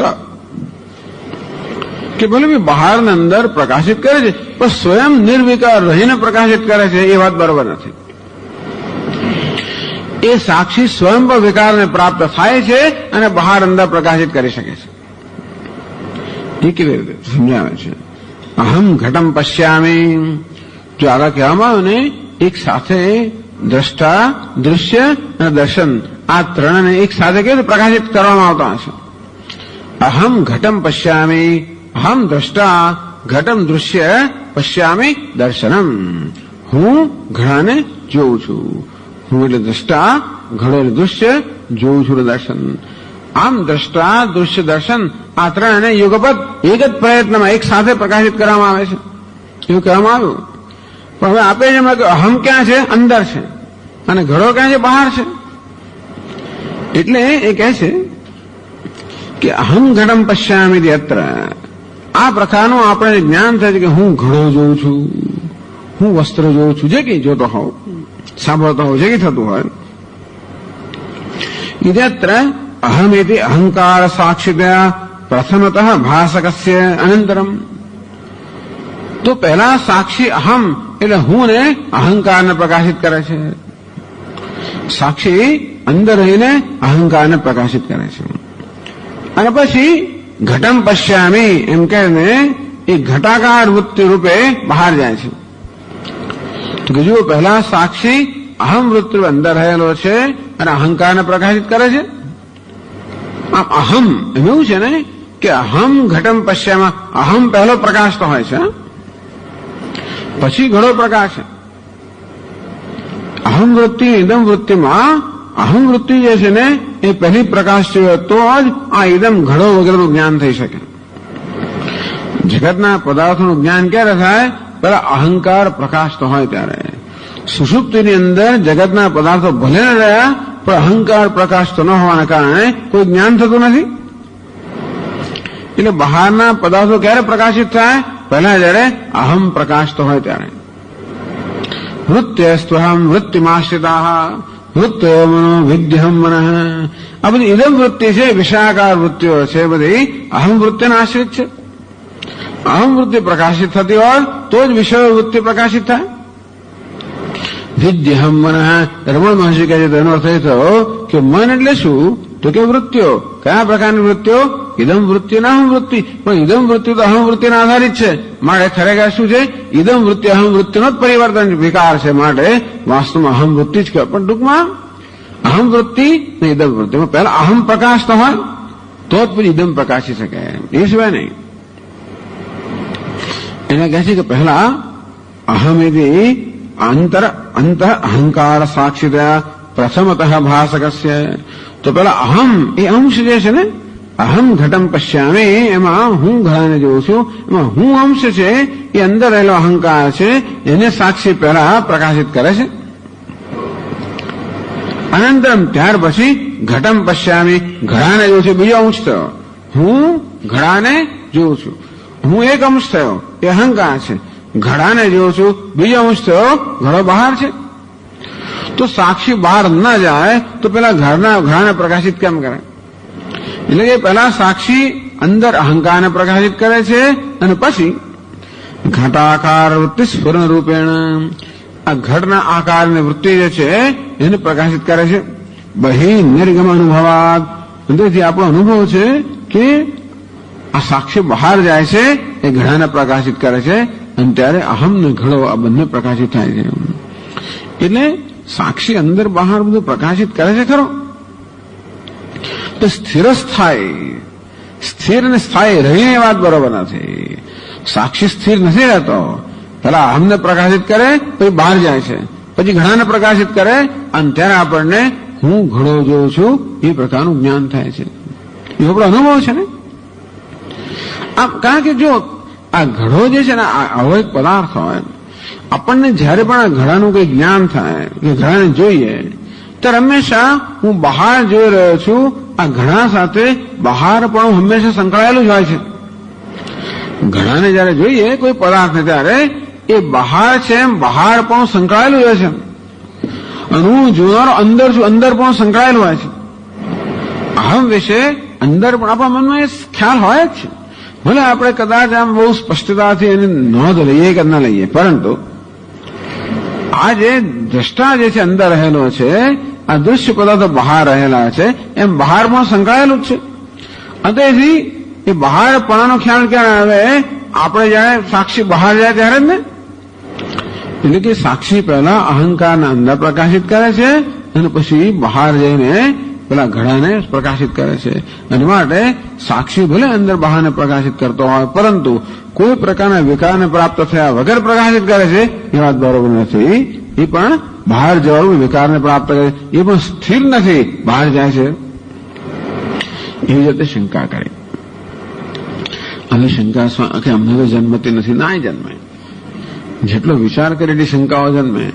કે ભલે બી બહાર ને અંદર પ્રકાશિત કરે છે પણ સ્વયં નિર્વિકાર રહીને પ્રકાશિત કરે છે એ વાત બરાબર નથી. એ સાક્ષી સ્વયં પણ વિકારને પ્રાપ્ત થાય છે અને બહાર અંદર પ્રકાશિત કરી શકે છે. એ કેવી રીતે સમજાવે છે? અહમ ઘટમ પશ્યામી, જો આગળ કહેવામાં આવ્યું ને એક સાથે દ્રષ્ટા, દૃશ્ય અને દર્શન આ ત્રણને એક સાથે કેવી રીતે પ્રકાશિત કરવામાં આવતા હશે? અહમ ઘટમ પશ્યામી, અહમ દ્રષ્ટા, ઘટમ દૃશ્ય, પશ્યામી દર્શનમ. હું ઘડાને જોઉં છું. હું એટલે દ્રષ્ટા, ઘડો એટલે દૃશ્ય, જોઉં છું દર્શન. આમ દ્રષ્ટા, દૃશ્ય, દર્શન આ ત્રણને યુગપદ એક જ પ્રયત્નમાં એક સાથે પ્રકાશિત કરવામાં આવે છે એવું કહેવામાં આવ્યું. પણ હવે આપે જ એમાં કે અહમ ક્યાં છે? અંદર છે. અને ઘડો ક્યાં છે? બહાર છે. એટલે એ કહે છે કે અહમ ઘટમ પશ્યામિ અત્ર. આ પ્રકારનું આપણે જ્ઞાન થાય છે કે હું ઘડો જોઉં છું, હું વસ્ત્ર જોઉં છું, જે કંઈ જોતો હોઉં, સાંભળતો હોઉં, જે કંઈ થતું હોય. ઇત્યત્ર અહમેતિ અહંકાર સાક્ષિતયા પ્રથમતઃ ભાસકસ્ય અનંતરમ. તો પહેલા સાક્ષી અહમ એટલે હું ને અહંકારને પ્રકાશિત કરે છે. સાક્ષી અંદર રહીને અહંકારને પ્રકાશિત કરે છે. અને પછી ઘટમ પશ્યામી એમ કહીને એ ઘટાકાર વૃત્તિ રૂપે બહાર જાય છે. તો કે જુઓ, પહેલા સાક્ષી અહમ વૃત્તિ અંદર રહેલો છે અને અહંકારને પ્રકાશિત કરે છે. આમ અહમ એમ એવું છે ને કે અહમ ઘટમ પશ્યામાં અહમ પહેલો પ્રકાશતો હોય છે, પછી ઘડો પ્રકાશ. અહમ વૃત્તિ ઇદમ વૃત્તિમાં અહમ વૃત્તિ જે છે ને એ પહેલી પ્રકાશ હોય તો જ આ ઇદમ ઘડો વગેરેનું જ્ઞાન થઈ શકે. જગતના પદાર્થોનું જ્ઞાન ક્યારે થાય? પેલા અહંકાર પ્રકાશતો હોય ત્યારે. સુષુપ્તિની અંદર જગતના પદાર્થો ભલે ન રહ્યા પણ અહંકાર પ્રકાશતો ન હોવાના કારણે કોઈ જ્ઞાન થતું નથી. એટલે બહારના પદાર્થો ક્યારે પ્રકાશિત થાય? પહેલા જયારે અહમ પ્રકાશતો હોય ત્યારે. વૃત્યસ્ત્વહમ વૃત્તિમાશ્રિતા વૃત્તયો મનો વિદ્યહમ મન. આ બધી ઇદમ વૃત્તિ છે, વિષયાકાર વૃત્તિઓ છે, બધી અહમ વૃત્તિના આશ્રિત છે. અહમ વૃત્તિ પ્રકાશિત થતી હોય તો જ વિષય વૃત્તિ પ્રકાશિત થાય. વિદ્યહમ મન. રમણ મહર્ષિ કહે છે તેનો અર્થ એ થયો કે મન એટલે શું? તો કે વૃત્તિઓ. કયા પ્રકારની વૃત્તિઓ? ઇદમ વૃત્તિ અને અહમ વૃત્તિ. પણ ઇદમ વૃત્તિ તો અહમ વૃત્તિના આધારિત છે. માટે ખરેખર શું છે? ઇદમ વૃત્તિ અહમ વૃત્તિનો જ પરિવર્તન વિકાર છે. માટે વાસ્તવમાં અહમ વૃત્તિ જ કહેવાય. પણ ટૂંકમાં અહમ વૃત્તિ ને ઇદમ વૃત્તિમાં પહેલા અહમ પ્રકાશ તો હોય તો જ પછી ઇદમ પ્રકાશી શકે, એ સિવાય નહીં. એને કહે છે કે પહેલા અહમેદી અંત અહંકાર સાક્ષિતા પ્રથમતઃ ભાસકસ્ય. તો પેલા અહમ એ અંશ જે છે ને, અહમ ઘટમ પશ્યામી એમાં હું ઘડાને જોઉં છું, એમાં હું અંશ છે એ અંદર રહેલો અહંકાર છે એને સાક્ષી પહેલા પ્રકાશિત કરે છે. અનંતરમ ત્યાર પછી ઘટમ પશ્યામી ઘડાને જોઉં છું, બીજો અંશ થયો. હું ઘડાને જોઉં છું, હું એક અંશ થયો એ અહંકાર છે. ઘડાને જોઉં છું, બીજો અંશ થયો ઘડો બહાર છે. તો સાક્ષી બહાર ન જાય તો પેલા ઘડાને પ્રકાશિત કેમ કરે? એટલે કે પહેલા સાક્ષી અંદર અહંકારને પ્રકાશિત કરે છે અને પછી ઘટાકાર વૃત્તિ સ્ફુરણ રૂપેણ આ ઘટના આકારની વૃત્તિ જે છે એને પ્રકાશિત કરે છે. બહિ નિર્ગમ અનુભવાદ. અંદરથી આપણો અનુભવ છે કે આ સાક્ષી બહાર જાય છે એ ઘડાને પ્રકાશિત કરે છે અને ત્યારે અહમ ને ઘડો આ બંને પ્રકાશિત થાય છે. એટલે સાક્ષી અંદર બહાર બધું પ્રકાશિત કરે છે ખરો, તો સ્થિર અને સ્થાયી રહીને વાત બરોબર નથી. સાક્ષી સ્થિર નથી રહેતો. પેલા અહમને પ્રકાશિત કરે પછી બહાર જાય છે, પછી ઘડાને પ્રકાશિત કરે અને ત્યારે આપણને હું ઘડો જોઉં છું એ પ્રકારનું જ્ઞાન થાય છે. એ આપણો અનુભવ છે ને. આમ કારણ કે જો આ ઘડો જે છે ને આવો એક પદાર્થ હોય, આપણને જયારે પણ આ ઘડાનું કંઈ જ્ઞાન થાય કે ઘડાને જોઈએ ત્યારે હંમેશા હું બહાર જોઈ રહ્યો છું. આ ઘડા સાથે બહાર પણ હંમેશા સંકળાયેલું જ હોય છે. ઘડાને જયારે જોઈએ કોઈ પદાર્થને ત્યારે એ બહાર છે એમ બહાર પણ સંકળાયેલું હોય છે. અને હું જોનારો અંદર છું, અંદર પણ સંકળાયેલો હોય છે. અહમ વિશે અંદર પણ આપણા મનમાં એ ખ્યાલ હોય જ છે. ભલે આપણે કદાચ આમ બહુ સ્પષ્ટતાથી એની નોંધ લઈએ કે ન લઈએ, પરંતુ આ જે દ્રષ્ટા જે છે અંદર રહેલો છે, આ દૃશ્ય પદાર્થો બહાર રહેલા છે, એમ બહારમાં સંકળાયેલું જ છે. તેથી એ બહારપણાનો ખ્યાલ ક્યારે આવે? આપણે જયારે સાક્ષી બહાર જાય ત્યારે જ ને. એટલે કે સાક્ષી પહેલા અહંકારના અંદર પ્રકાશિત કરે છે અને પછી બહાર જઈને પેલા ઘડાને પ્રકાશિત કરે છે. અને માટે સાક્ષી ભલે અંદર બહારને પ્રકાશિત કરતો હોય, પરંતુ કોઈ પ્રકારના વિકારને પ્રાપ્ત થયા વગર પ્રકાશિત કરે છે, એ વાત બરોબર નથી. એ પણ બહાર જવાનું વિકારને પ્રાપ્ત કરે, એ પણ સ્થિર નથી, બહાર જાય છે. એવી રીતે શંકા કરે. હવે શંકા કે અમને તો જન્મતી નથી, ના જન્મે. જેટલો વિચાર કરે એટલી શંકાઓ જન્મે.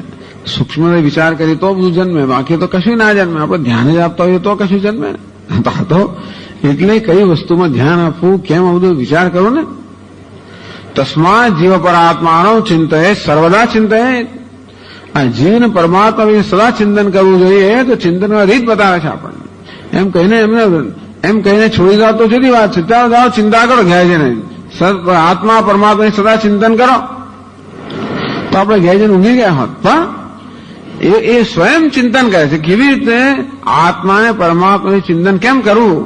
સૂક્ષ્મ વિચાર કરી તો બધું જન્મે, બાકી તો કશું ના જન્મે. આપણે ધ્યાન જ આપતા હોઈએ તો કશું જન્મે. તો એટલે કઈ વસ્તુમાં ધ્યાન આપવું, કેમ આ બધું વિચાર કરો ને. તસ્માત જીવ પર આત્માનો ચિંતય સર્વદા ચિંતય. આ જીવને પરમાત્મા વિશે સદા ચિંતન કરવું જોઈએ. તો ચિંતનમાં રીત બતાવે છે આપણને. એમ કહીને છોડી દો તો જુદી વાત છે. ચાલો જાઓ ચિંતા કરો, ઘેર જઈને આત્મા પરમાત્માની સદા ચિંતન કરો, તો આપણે ઘેર જઈને ઊંઘી ગયા હોત. પણ એ સ્વયં ચિંતન કરે છે. કેવી રીતે? આત્માને પરમાત્માનું ચિંતન કેમ કરવું?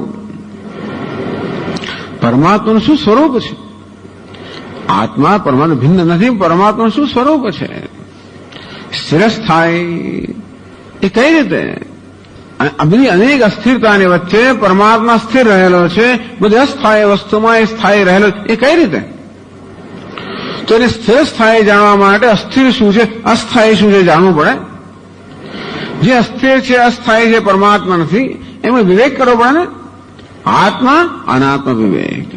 પરમાત્માનું શું સ્વરૂપ છે? આત્મા પરમાત્મા ભિન્ન નથી. પરમાત્માનું શું સ્વરૂપ છે? સ્થિરસ્થાયી. એ કઈ રીતે? બધી અનેક અસ્થિરતાની વચ્ચે પરમાત્મા સ્થિર રહેલો છે. બધી અસ્થાયી વસ્તુમાં એ સ્થાયી રહેલો છે. એ કઈ રીતે? તો એને સ્થિર સ્થાયી જાણવા માટે અસ્થિર શું છે, અસ્થાયી શું છે જાણવું પડે. જે અસ્થિર છે, અસ્થાયી છે, પરમાત્મા નથી, એમાં વિવેક કરવો પડે ને. આત્મા અનાત્મા વિવેક.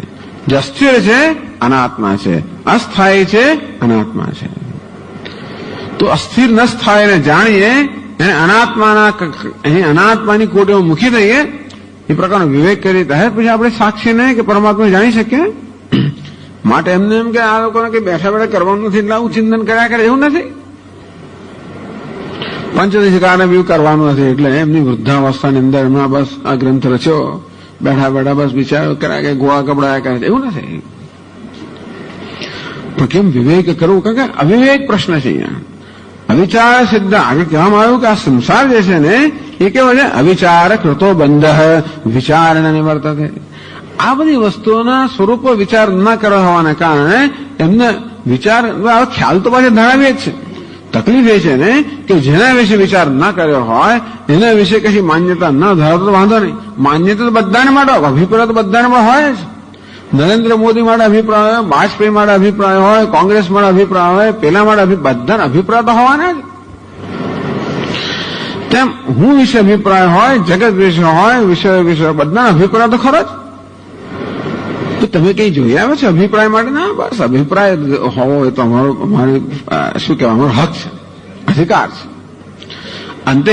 જે અસ્થિર છે અનાત્મા છે, અસ્થાયી છે અનાત્મા છે. તો અસ્થિર ન સ્થાયીને જાણીએ, એને અનાત્માની કોટીમાં મૂકી દઈએ, એ પ્રકારનો વિવેક કરી ત્યારે પછી આપણે સાક્ષીને કે પરમાત્મા જાણી શકીએ. માટે એમને એમ કે આ લોકોને કઈ બેઠા બેઠા કરવાનું નથી, એટલે આવું ચિંતન કર્યા કરે એવું નથી. પંચદશિકાને બી કરવાનું નથી, એટલે એમની વૃદ્ધાવસ્થાની અંદર એમના બસ આ ગ્રંથ રચ્યો, બેઠા બેઠા બસ વિચારો કર્યા કે ગોળા કપડા કરે, એવું નથી. પણ કેમ વિવેક કરવું? કારણ કે અવિવેક પ્રશ્ન છે અહીંયા. અવિચાર સિદ્ધ આગળ કહેવામાં આવ્યું કે આ સંસાર જે છે ને એ કેવો છે? અવિચાર કૃતો બંધ વિચારણ નિવર્તતે. આ બધી વસ્તુઓના સ્વરૂપો વિચાર ન કરવા હોવાને કારણે એમને વિચાર ખ્યાલ તો પાછળ ધરાવીએ જ છે. તકલીફ એ છે ને કે જેના વિશે વિચાર ન કર્યો હોય, એના વિશે કશી માન્યતા ન ધરાવતો તો વાંધો નહીં. માન્યતા તો બધાને માટે, અભિપ્રાય તો બધાને પણ હોય જ. નરેન્દ્ર મોદી માટે અભિપ્રાય હોય, વાજપેયી માટે અભિપ્રાય હોય, કોંગ્રેસ માટે અભિપ્રાય હોય, પેલા માટે બધા અભિપ્રાય તો હોવાના જ. તેમ હું વિશે અભિપ્રાય હોય, જગત વિશે હોય, વિષય વિશે બધાના અભિપ્રાય તો ખરો જ. તો તમે કઈ જોઈ આવે છે અભિપ્રાય માટે? ના, બસ અભિપ્રાય હોવો એ તો અમારી શું કહેવાય, અમારો હક છે, અધિકાર છે. અંતે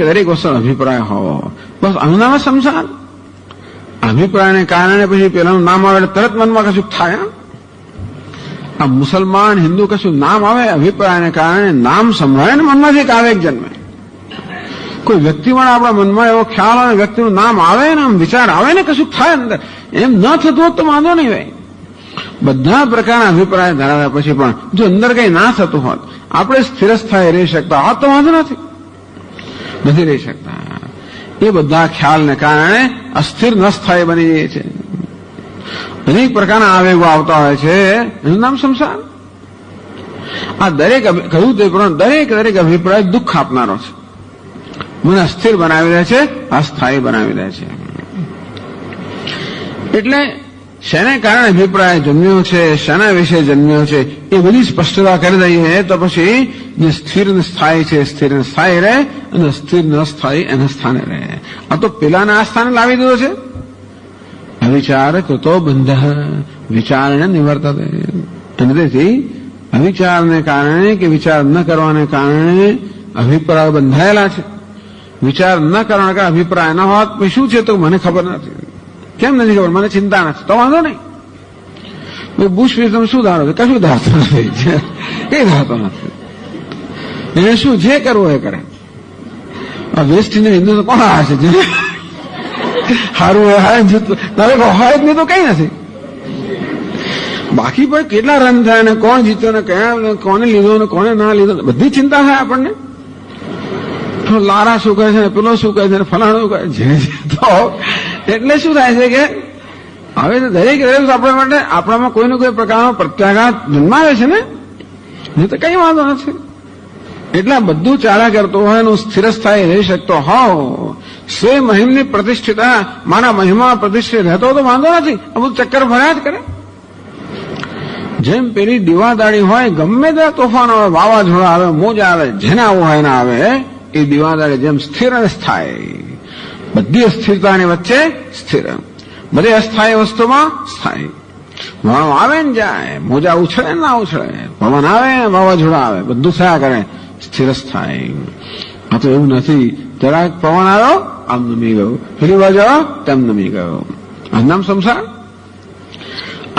દરેક વસ્તુ અભિપ્રાય હોવો, બસ આનું નામ સંસાર. અભિપ્રાયને કારણે પછી પેલાનું નામ આવે તરત મનમાં કશું થાય. આ મુસલમાન હિન્દુ કશું નામ આવે, અભિપ્રાયને કારણે નામ સંભળાય ને મનમાંથી એક આવેગ જન્મે. કોઈ વ્યક્તિમાં આપણા મનમાં એવો ખ્યાલ આવે, વ્યક્તિનું નામ આવે ને આમ વિચાર આવે ને કશું થાય અંદર. એમ ન થતું હોત તો વાંધો નહીં ભાઈ. બધા પ્રકારના અભિપ્રાય ધરાવ્યા પછી પણ જો અંદર કઈ ના થતું હોત, આપણે સ્થિર સ્થાયી રહી શકતા હોત તો વાંધો નથી રહી શકતા. એ બધા ખ્યાલને કારણે અસ્થિર ન સ્થાયી બની જાય છે. અનેક પ્રકારના આવેગો આવતા હોય છે, એનું નામ સંસાર. આ દરેક કહ્યું તે પ્રમાણે દરેક અભિપ્રાય દુઃખ આપનારો છે. મને અસ્થિર બનાવી દે છે, અસ્થાયી બનાવી દે છે. એટલે શેને કારણે અભિપ્રાય જન્મ્યો છે, શેના વિશે જન્મ્યો છે, એ બધી સ્પષ્ટતા કરી દઈએ તો પછી જે સ્થિર ને સ્થાયી છે સ્થિર ને સ્થાયી રહે, અને અસ્થિર ન સ્થાયી એના સ્થાને રહે. આ તો પેલાને આ સ્થાને લાવી દીધો છે. અવિચાર કૃતો બંધ વિચારને નિવર્તતે. અને તેથી અવિચારને કારણે કે વિચાર ન કરવાને કારણે અભિપ્રાય બંધાયેલા છે. વિચાર ન કરવાને કારણે અભિપ્રાય ન હોત પછી શું છે તો મને ખબર નથી. કેમ નથી ખબર? મને ચિંતા નથી, તો વાંધો નહીં. બુશ વિશે તમે શું ધારો છો? કશું ધારતો નથી, કઈ ધારતો નથી. એને શું જે કરવું એ કરે. વેસ્ટ હિન્દુ તો કોણ આવે છે? સારું હોય જૂતું હોય જ નહીં તો કઈ નથી. બાકી પણ કેટલા રન થાય ને કોણ જીત્યો ને કયા કોને લીધો ને કોને ના લીધો બધી ચિંતા થાય આપણને. લારા શું કહે છે, પેલો શું કહે છે, ફલાણું કહે છે. તો એટલે શું થાય છે કે હવે દરેક આપણા માટે આપણામાં કોઈને કોઈ પ્રકારનો પ્રત્યાઘાત જન્માવે છે ને, નહીં તો કઈ વાંધો નથી. એટલે બધું ચાલ્યા કરતો હોય એનું સ્થિરસ્થાયી રહી શકતો હોવ, સ્વે મહિમની પ્રતિષ્ઠિતા મારા મહિમા પ્રતિષ્ઠિત રહેતો તો વાંધો નથી. આ બધું ચક્કર ભર્યા જ કરે. જેમ પેલી દીવાદાળી હોય, ગમે ત્યાં તોફાન આવે, વાવાઝોડા આવે, મોજા આવે, જેને આવું હોય ને આવે, એ દીવાદાળી જેમ સ્થિર અને સ્થાયી, બધી અસ્થિરતાની વચ્ચે સ્થિર, બધી અસ્થાયી વસ્તુમાં સ્થાયી. વાળો આવે ને જાય, મોજા ઉછળે ના ઉછળે, પવન આવે વાવાઝોડા આવે, બધું થયા કરે, સ્થિર સ્થાયી. આ તો એવું નથી, જરાક પવન આવ્યો આમ નમી ગયો, પેલી બાજુ આવ્યો તેમ નમી ગયો. આ નામ સંસાર.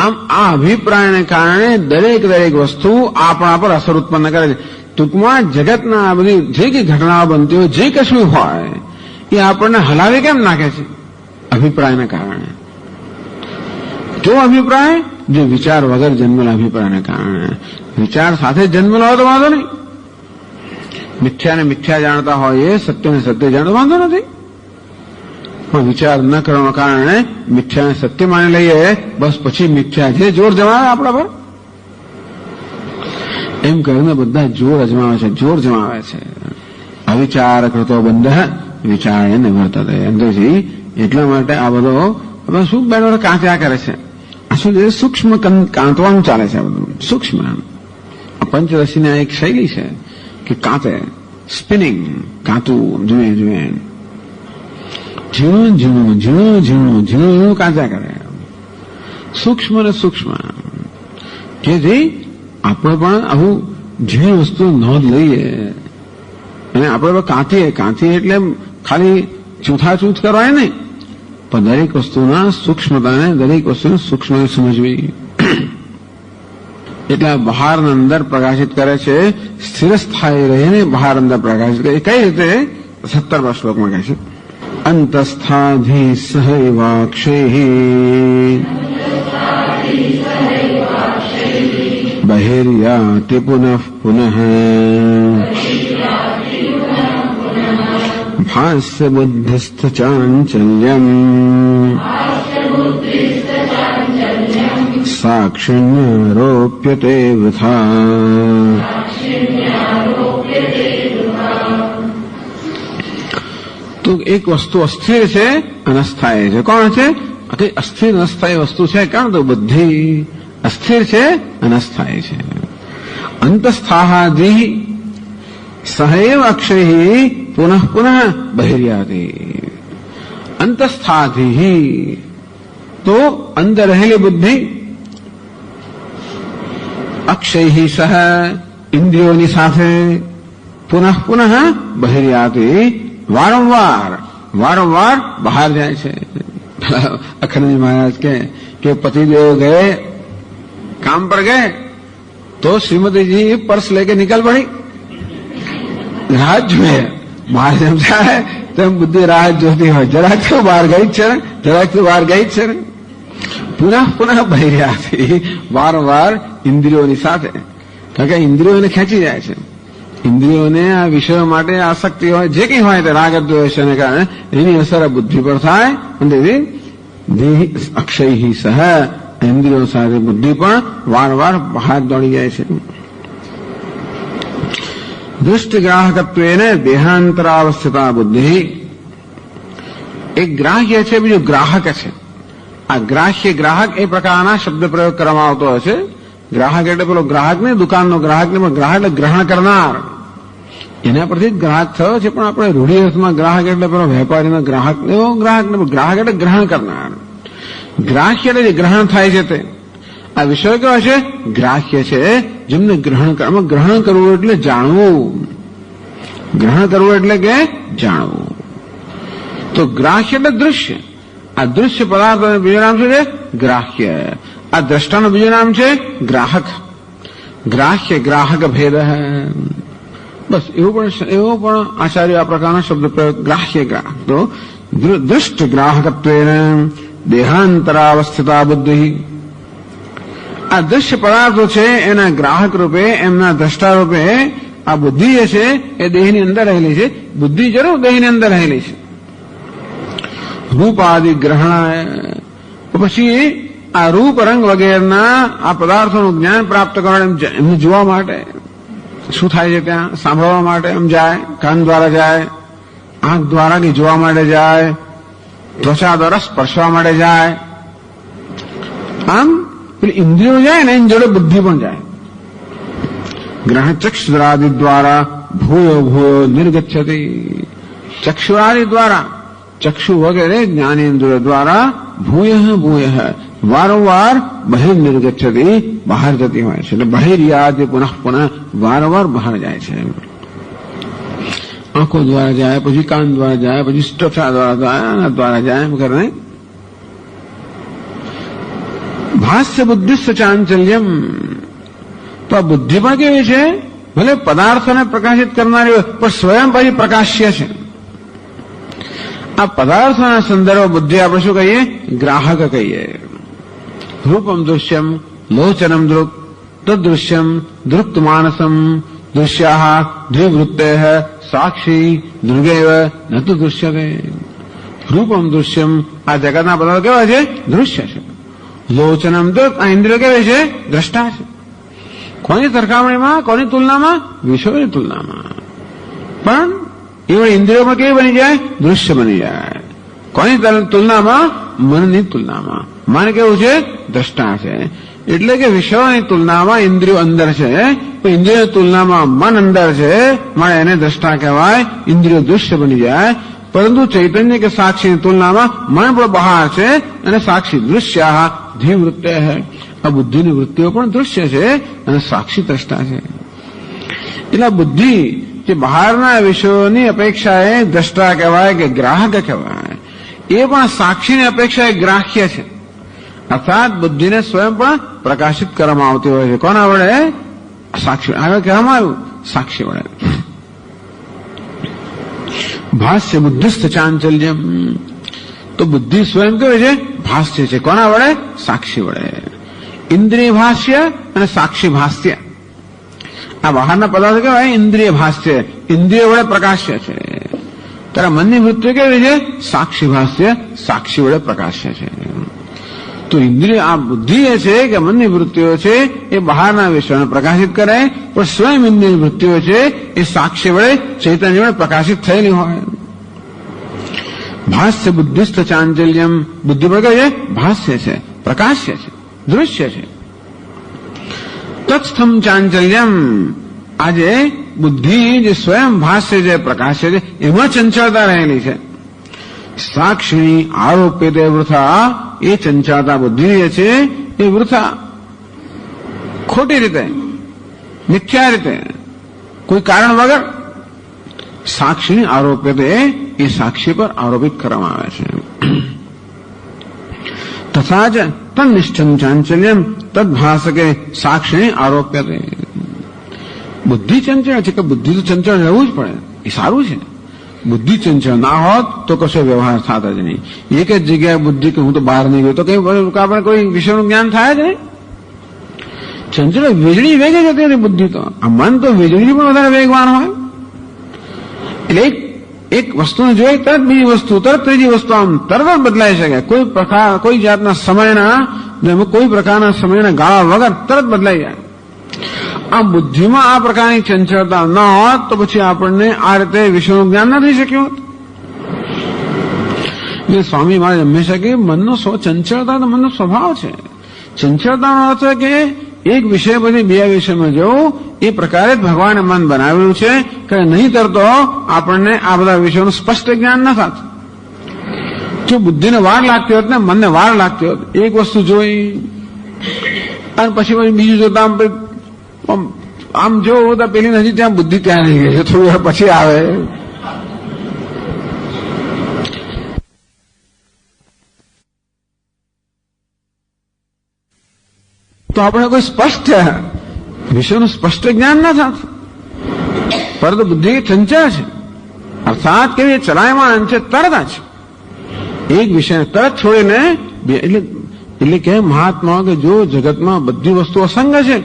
આમ આ અભિપ્રાયને કારણે દરેક વસ્તુ આપણા પર અસર ઉત્પન્ન કરે છે. ટૂંકમાં જગતના બધી જે કઈ ઘટનાઓ બનતી હોય, જે કશું હોય, એ આપણને હલાવી કેમ નાખે છે? અભિપ્રાયને કારણે. જો અભિપ્રાય, જે વિચાર વગર જન્મેલા અભિપ્રાયને કારણે. વિચાર સાથે જન્મેલો હોય તો વાંધો નહીં. મિથ્યાને મિથ્યા જાણતા હોય, સત્યને સત્ય જાણતો વાંધો નથી. પણ વિચાર ન કરવાના કારણે મિથ્યાને સત્ય માની લઈએ, બસ પછી મિથ્યા જે જોર જમાવે આપણા પર. એમ કરીને બધા જોર અજમાવે છે, જોર જમાવે છે. અવિચાર કરતો બંધ વિચાર નિવર્તતે. અંદરથી એટલા માટે આ બધો હવે શું બેનો કાંત્યા કરે છે. આ શું છે? સૂક્ષ્મ કાંતવાનું ચાલે છે. આ બધું સૂક્ષ્મ. આ પંચરસીની આ એક શૈલી છે કે કાંતે, સ્પિનિંગ, કાંતું જુએ જુએ, ઝીણું ઝીણું ઝીણું ઝીણું ઝીણું કાંત્યા કરે, સૂક્ષ્મ ને સૂક્ષ્મ. જેથી આપણે પણ આવું ઝીણી વસ્તુ નોંધ લઈએ અને આપણે કાંતીએ એટલે ખાલી ચૂથાચૂથ કરવાય નહીં, પણ દરેક વસ્તુના સૂક્ષ્મતાને, દરેક વસ્તુને સૂક્ષ્મ સમજવી. એટલે બહાર અંદર પ્રકાશિત કરે છે, સ્થિર સ્થાયી રહીને બહાર અંદર પ્રકાશિત કરે. કઈ રીતે? 17મા શ્લોકમાં કહે છે, અંતસ્થાધિ સહૈવાક્ષૈ બહિર્યાતિ પુનઃ પુનઃ ભાસ્ય બુદ્ધિસ્થ ચાંચલ્યમ સાક્ષિણ્યારોપ્યતે વૃથા. તો એક વસ્તુ અસ્થિર છે અને અસ્થાયી છે. કોણ છે? અસ્થિર અસ્થાયી વસ્તુ છે. કારણ તો બુદ્ધિ અસ્થિર છે અને અસ્થાયી છે. અંતસ્થાહાદિ સહૈવ અક્ષય પુનઃ પુનઃ બહિર્યાતિ. અંતસ્થાધિ તો અંદર રહેલી બુદ્ધિ, અક્ષય સહ ઇન્દ્રિયોની સાથે, પુનઃ પુનઃ બહિર્યાતિ વારંવાર બહાર જાય છે. અખંડજી મહારાજ કે પતિદેવ ગए काम पर गए तो श्रीमती जी पर्स लेके निकल पड़ी, राह जुए. महाराज समझा है તેમ બુદ્ધિ રાહ જોતી હોય, જરાક તો બહાર ગઈ જ છે ને, જરાક તો બહાર ગઈ જ છે ને. પુનઃ બહિર્યાતિ, વારંવાર ઇન્દ્રિયોની સાથે. કારણ કે ઇન્દ્રિયોને ખેંચી જાય છે. ઇન્દ્રિયોને આ વિષયો માટે આસક્તિ હોય, જે કંઈ હોય તે રાગ દ્વેષને કારણે એની અસર બુદ્ધિ પર થાય. અને તેથી અક્ષય સહ ઇન્દ્રિયો સાથે બુદ્ધિ પણ વારંવાર બહાર દોડી જાય છે. દૃષ્ટિ ગ્રાહકત્વેને દેહાંતરાવસ્થિતા બુદ્ધિ. એક ગ્રાહ્ય છે, બીજું ગ્રાહક છે. આ ગ્રાહક એ પ્રકારના શબ્દ પ્રયોગ કરવામાં આવતો હોય છે. ગ્રાહક એટલે પેલો ગ્રાહક ને, દુકાનનો ગ્રાહક ને, પણ ગ્રાહક એટલે ગ્રહણ કરનાર. એના પરથી જ ગ્રાહક થયો છે. પણ આપણે રૂઢિ અર્થમાં ગ્રાહક એટલે પેલો વેપારીનો ગ્રાહક, એવો ગ્રાહક ને, ગ્રાહક એટલે ગ્રહણ કરનાર. ગ્રાહ્ય એટલે જે ગ્રહણ થાય છે તે. આ વિષય કેવા છે? ગ્રાહ્ય છે, જેમને ગ્રહણ કરવું એટલે જાણવું. ગ્રહણ કરવું એટલે કે જાણવું. તો ગ્રાહ્ય એટલે દૃશ્ય. આ દૃશ્ય પદાર્થનું બીજું નામ છે ગ્રાહ્ય. આ દ્રષ્ટાનું બીજું નામ છે ગ્રાહક. ગ્રાહ્ય ગ્રાહક ભેદ. બસ એવો પણ આચાર્ય આ પ્રકારના શબ્દ પ્રયોગ ગ્રાહ્ય ગ્રાહક તો દૃષ્ટ ગ્રાહકત્વેન દેહાંતરાવસ્થિતા બુદ્ધિ. આ દૃશ્ય પદાર્થો છે એના ગ્રાહક રૂપે, એમના દ્રષ્ટા રૂપે આ બુદ્ધિ જે છે એ દેહની અંદર રહેલી છે. બુદ્ધિ જરૂર દેહની અંદર રહેલી છે. રૂપાદિ ગ્રહણાય, પછી આ રૂપ રંગ વગેરેના આ પદાર્થોનું જ્ઞાન પ્રાપ્ત કરવા એમને જોવા માટે શું થાય છે ત્યાં, સાંભળવા માટે એમ જાય, કાન દ્વારા જાય, આંખ દ્વારા કે જોવા માટે જાય, ત્વચા દ્વારા સ્પર્શવા માટે જાય. આમ પેલી ઇન્દ્રિયો જાય ને એની જોડે બુદ્ધિ પણ જાય. ગ્રહણ ચક્ષુરાદિ દ્વારા ભૂયો ભૂયો નિર્ગચ્છતિ. ચક્ષુરાદિ દ્વારા, ચક્ષુ વગેરે જ્ઞાનેન્દ્રિયો દ્વારા ભૂય ભૂય વારંવાર બહિર નિર્ગચ્છતિ, બહાર જતી હોય છે. એટલે બહિર યાદ પુનઃ પુનઃ વારંવાર બહાર જાય છે. આંખો દ્વારા જાય, પછી કાન દ્વારા જાય, પછી ત્વચા દ્વારા જાય, એમ કરીને ભાષ્ય બુદ્ધિ ચાંચલ્યમ. તો આ બુદ્ધિ પણ કેવી છે, ભલે પદાર્થોને પ્રકાશિત કરનારી પણ સ્વયં પછી પ્રકાશ્ય છે. આ પદાર્થોના સંદર્ભ બુદ્ધિ આપણે શું કહીએ, ગ્રાહક કહીએ. રૂપમ દૃશ્યમ લોચનમ દૃક તદૃશ્યમ દૃક્ત માનસમ દૃશ્યા દ્વિવૃત્તે સાક્ષી દૃગેવ ન તો દૃશ્યતે. રૂપમ દૃશ્યમ, આ જગતના પદાર્થો કેવા છે, દૃશ્ય છે. લોચનમ દૃક, આ ઇન્દ્રિયો કેવી છે, દ્રષ્ટા છે. કોની સરખામણીમાં, કોની તુલનામાં, વિષયોની તુલનામાં. પણ એવા ઇન્દ્રિયોમાં કેવી બની જાય, દૃશ્ય બની જાય. કોની તુલનામાં, મનની તુલનામાં. મન કેવું છે, દ્રષ્ટા છે. એટલે કે વિષયોની તુલનામાં ઇન્દ્રિયો અંદર છે, તો ઇન્દ્રિયોની તુલનામાં મન અંદર છે, મળે એને દ્રષ્ટા કહેવાય, ઇન્દ્રિયો દૃશ્ય બની જાય. પરંતુ ચૈતન્ય કે સાક્ષીની તુલનામાં મન પણ બહાર છે અને સાક્ષી દૃશ્યા ધીવૃત્તે હૈ. આ બુદ્ધિની વૃત્તિઓ પણ દૃશ્ય છે અને સાક્ષી દ્રષ્ટા છે. એટલે બુદ્ધિ જે બહારના વિષયોની અપેક્ષાએ દ્રષ્ટા કહેવાય કે ગ્રાહક કહેવાય, એ પણ સાક્ષીની અપેક્ષાએ ગ્રાહ્ય છે. અર્થાત બુદ્ધિને સ્વયં પણ પ્રકાશિત કરવામાં આવતી હોય છે. કોના વડે, સાક્ષી. આગળ કહેવામાં આવ્યું, સાક્ષી વડે. ભાષ્ય બુદ્ધિસ્થ ચાંચલ્યમ. તો બુદ્ધિ સ્વયં કેવી છે, ભાષ્ય છે. કોના વડે, સાક્ષી વડે. ઇન્દ્રિય ભાષ્ય અને સાક્ષી ભાષ્ય. આ બહારના પદાર્થો કેવાય, ઇન્દ્રિય ભાષ્ય, ઇન્દ્રિય વડે પ્રકાશ્ય છે. ત્યારે મનની વૃત્તિઓ કેવી છે, સાક્ષી ભાષ્ય, સાક્ષી વડે પ્રકાશ્ય છે. તો ઇન્દ્રિય, આ બુદ્ધિ એ છે કે મનની વૃત્તિઓ છે એ બહારના વિષયોને પ્રકાશિત કરે, પણ સ્વયં ઇન્દ્રિયની વૃત્તિઓ છે એ સાક્ષી વડે, ચૈતન્ય વડે પ્રકાશિત થયેલી હોય. ભાષ્ય બુદ્ધિસ્થ ચાંચલ્યમ. બુદ્ધિ પણ કઈ છે, ભાષ્ય છે, પ્રકાશ્ય છે, દૃશ્ય છે. તત્સ્થમ ચાંચલ્યમ. આજે બુદ્ધિ જે સ્વયં ભાષ્ય છે, પ્રકાશ્ય છે, એમાં ચંચળતા રહેલી છે. સાક્ષી આરોપ્ય તે વૃથા. એ ચંચળતા બુદ્ધિ છે એ વૃથા, ખોટી રીતે, મિથ્યા રીતે, કોઈ કારણ વગર સાક્ષીની આરોપ્ય એ સાક્ષી પર આરોપિત કરવામાં આવે છે. તથા જ તન્નિષ્ઠમ ચાંચલ્યમ તદભાસકે સાક્ષીની આરોપ્ય. બુદ્ધિ ચંચળ છે કે બુદ્ધિ તો ચંચળ રહેવું જ પડે, એ સારું છે. બુદ્ધિ ચંચળ ના હોત તો કશો વ્યવહાર થાત જ નહીં. એક જ જગ્યાએ બુદ્ધિ કે હું તો બહાર નહીં ગયો તો કઈ આપણે કોઈ વિષયનું જ્ઞાન થાય જ નહીં. ચંચળ વીજળી વેગે જતી હતી બુદ્ધિ તો. આ મન તો વીજળી પણ વધારે વેગવાન હોય. એટલે એક વસ્તુને જોઈ તરત બીજી વસ્તુ, તરત ત્રીજી વસ્તુ આમ તરત જ બદલાઈ શકે. કોઈ જાતના સમયના, કોઈ પ્રકારના સમયના ગાળા વગર તરત બદલાઈ જાય. આ બુદ્ધિમાં આ પ્રકારની ચંચળતા ન હોત તો પછી આપણને આ રીતે વિષયનું જ્ઞાન ન થઈ શક્યું હોત. સ્વામી મહારાજ હંમેશા કે મનનો ચંચળતા તો મનનો સ્વભાવ છે. ચંચળતાનો અર્થ કે એક વિષય પછી બીજા વિષયમાં જવું, એ પ્રકારે જ ભગવાને મન બનાવેલું છે કે નહીંતર તો આપણને આ બધા વિષયોનું સ્પષ્ટ જ્ઞાન ન થાત. જો બુદ્ધિને વાર લાગતી હોત ને, મનને વાર લાગતી હોત, એક વસ્તુ જોઈ અને પછી બીજું જોતા આમ જો તો પેલી હજી ત્યાં બુદ્ધિ ત્યાં રહી ગઈ છે, થોડી વાર પછી આવે. તો આપણે કોઈ સ્પષ્ટ વિષયનું સ્પષ્ટ જ્ઞાન ના થાત. પરંતુ બુદ્ધિ ચંચળ છે, અર્થાત કેવી ચલાયમાન છે, તરત છે. એક વિષય તરત છોડીને એટલે કે મહાત્માઓ કે જો જગતમાં બધી વસ્તુ અસંગ છે,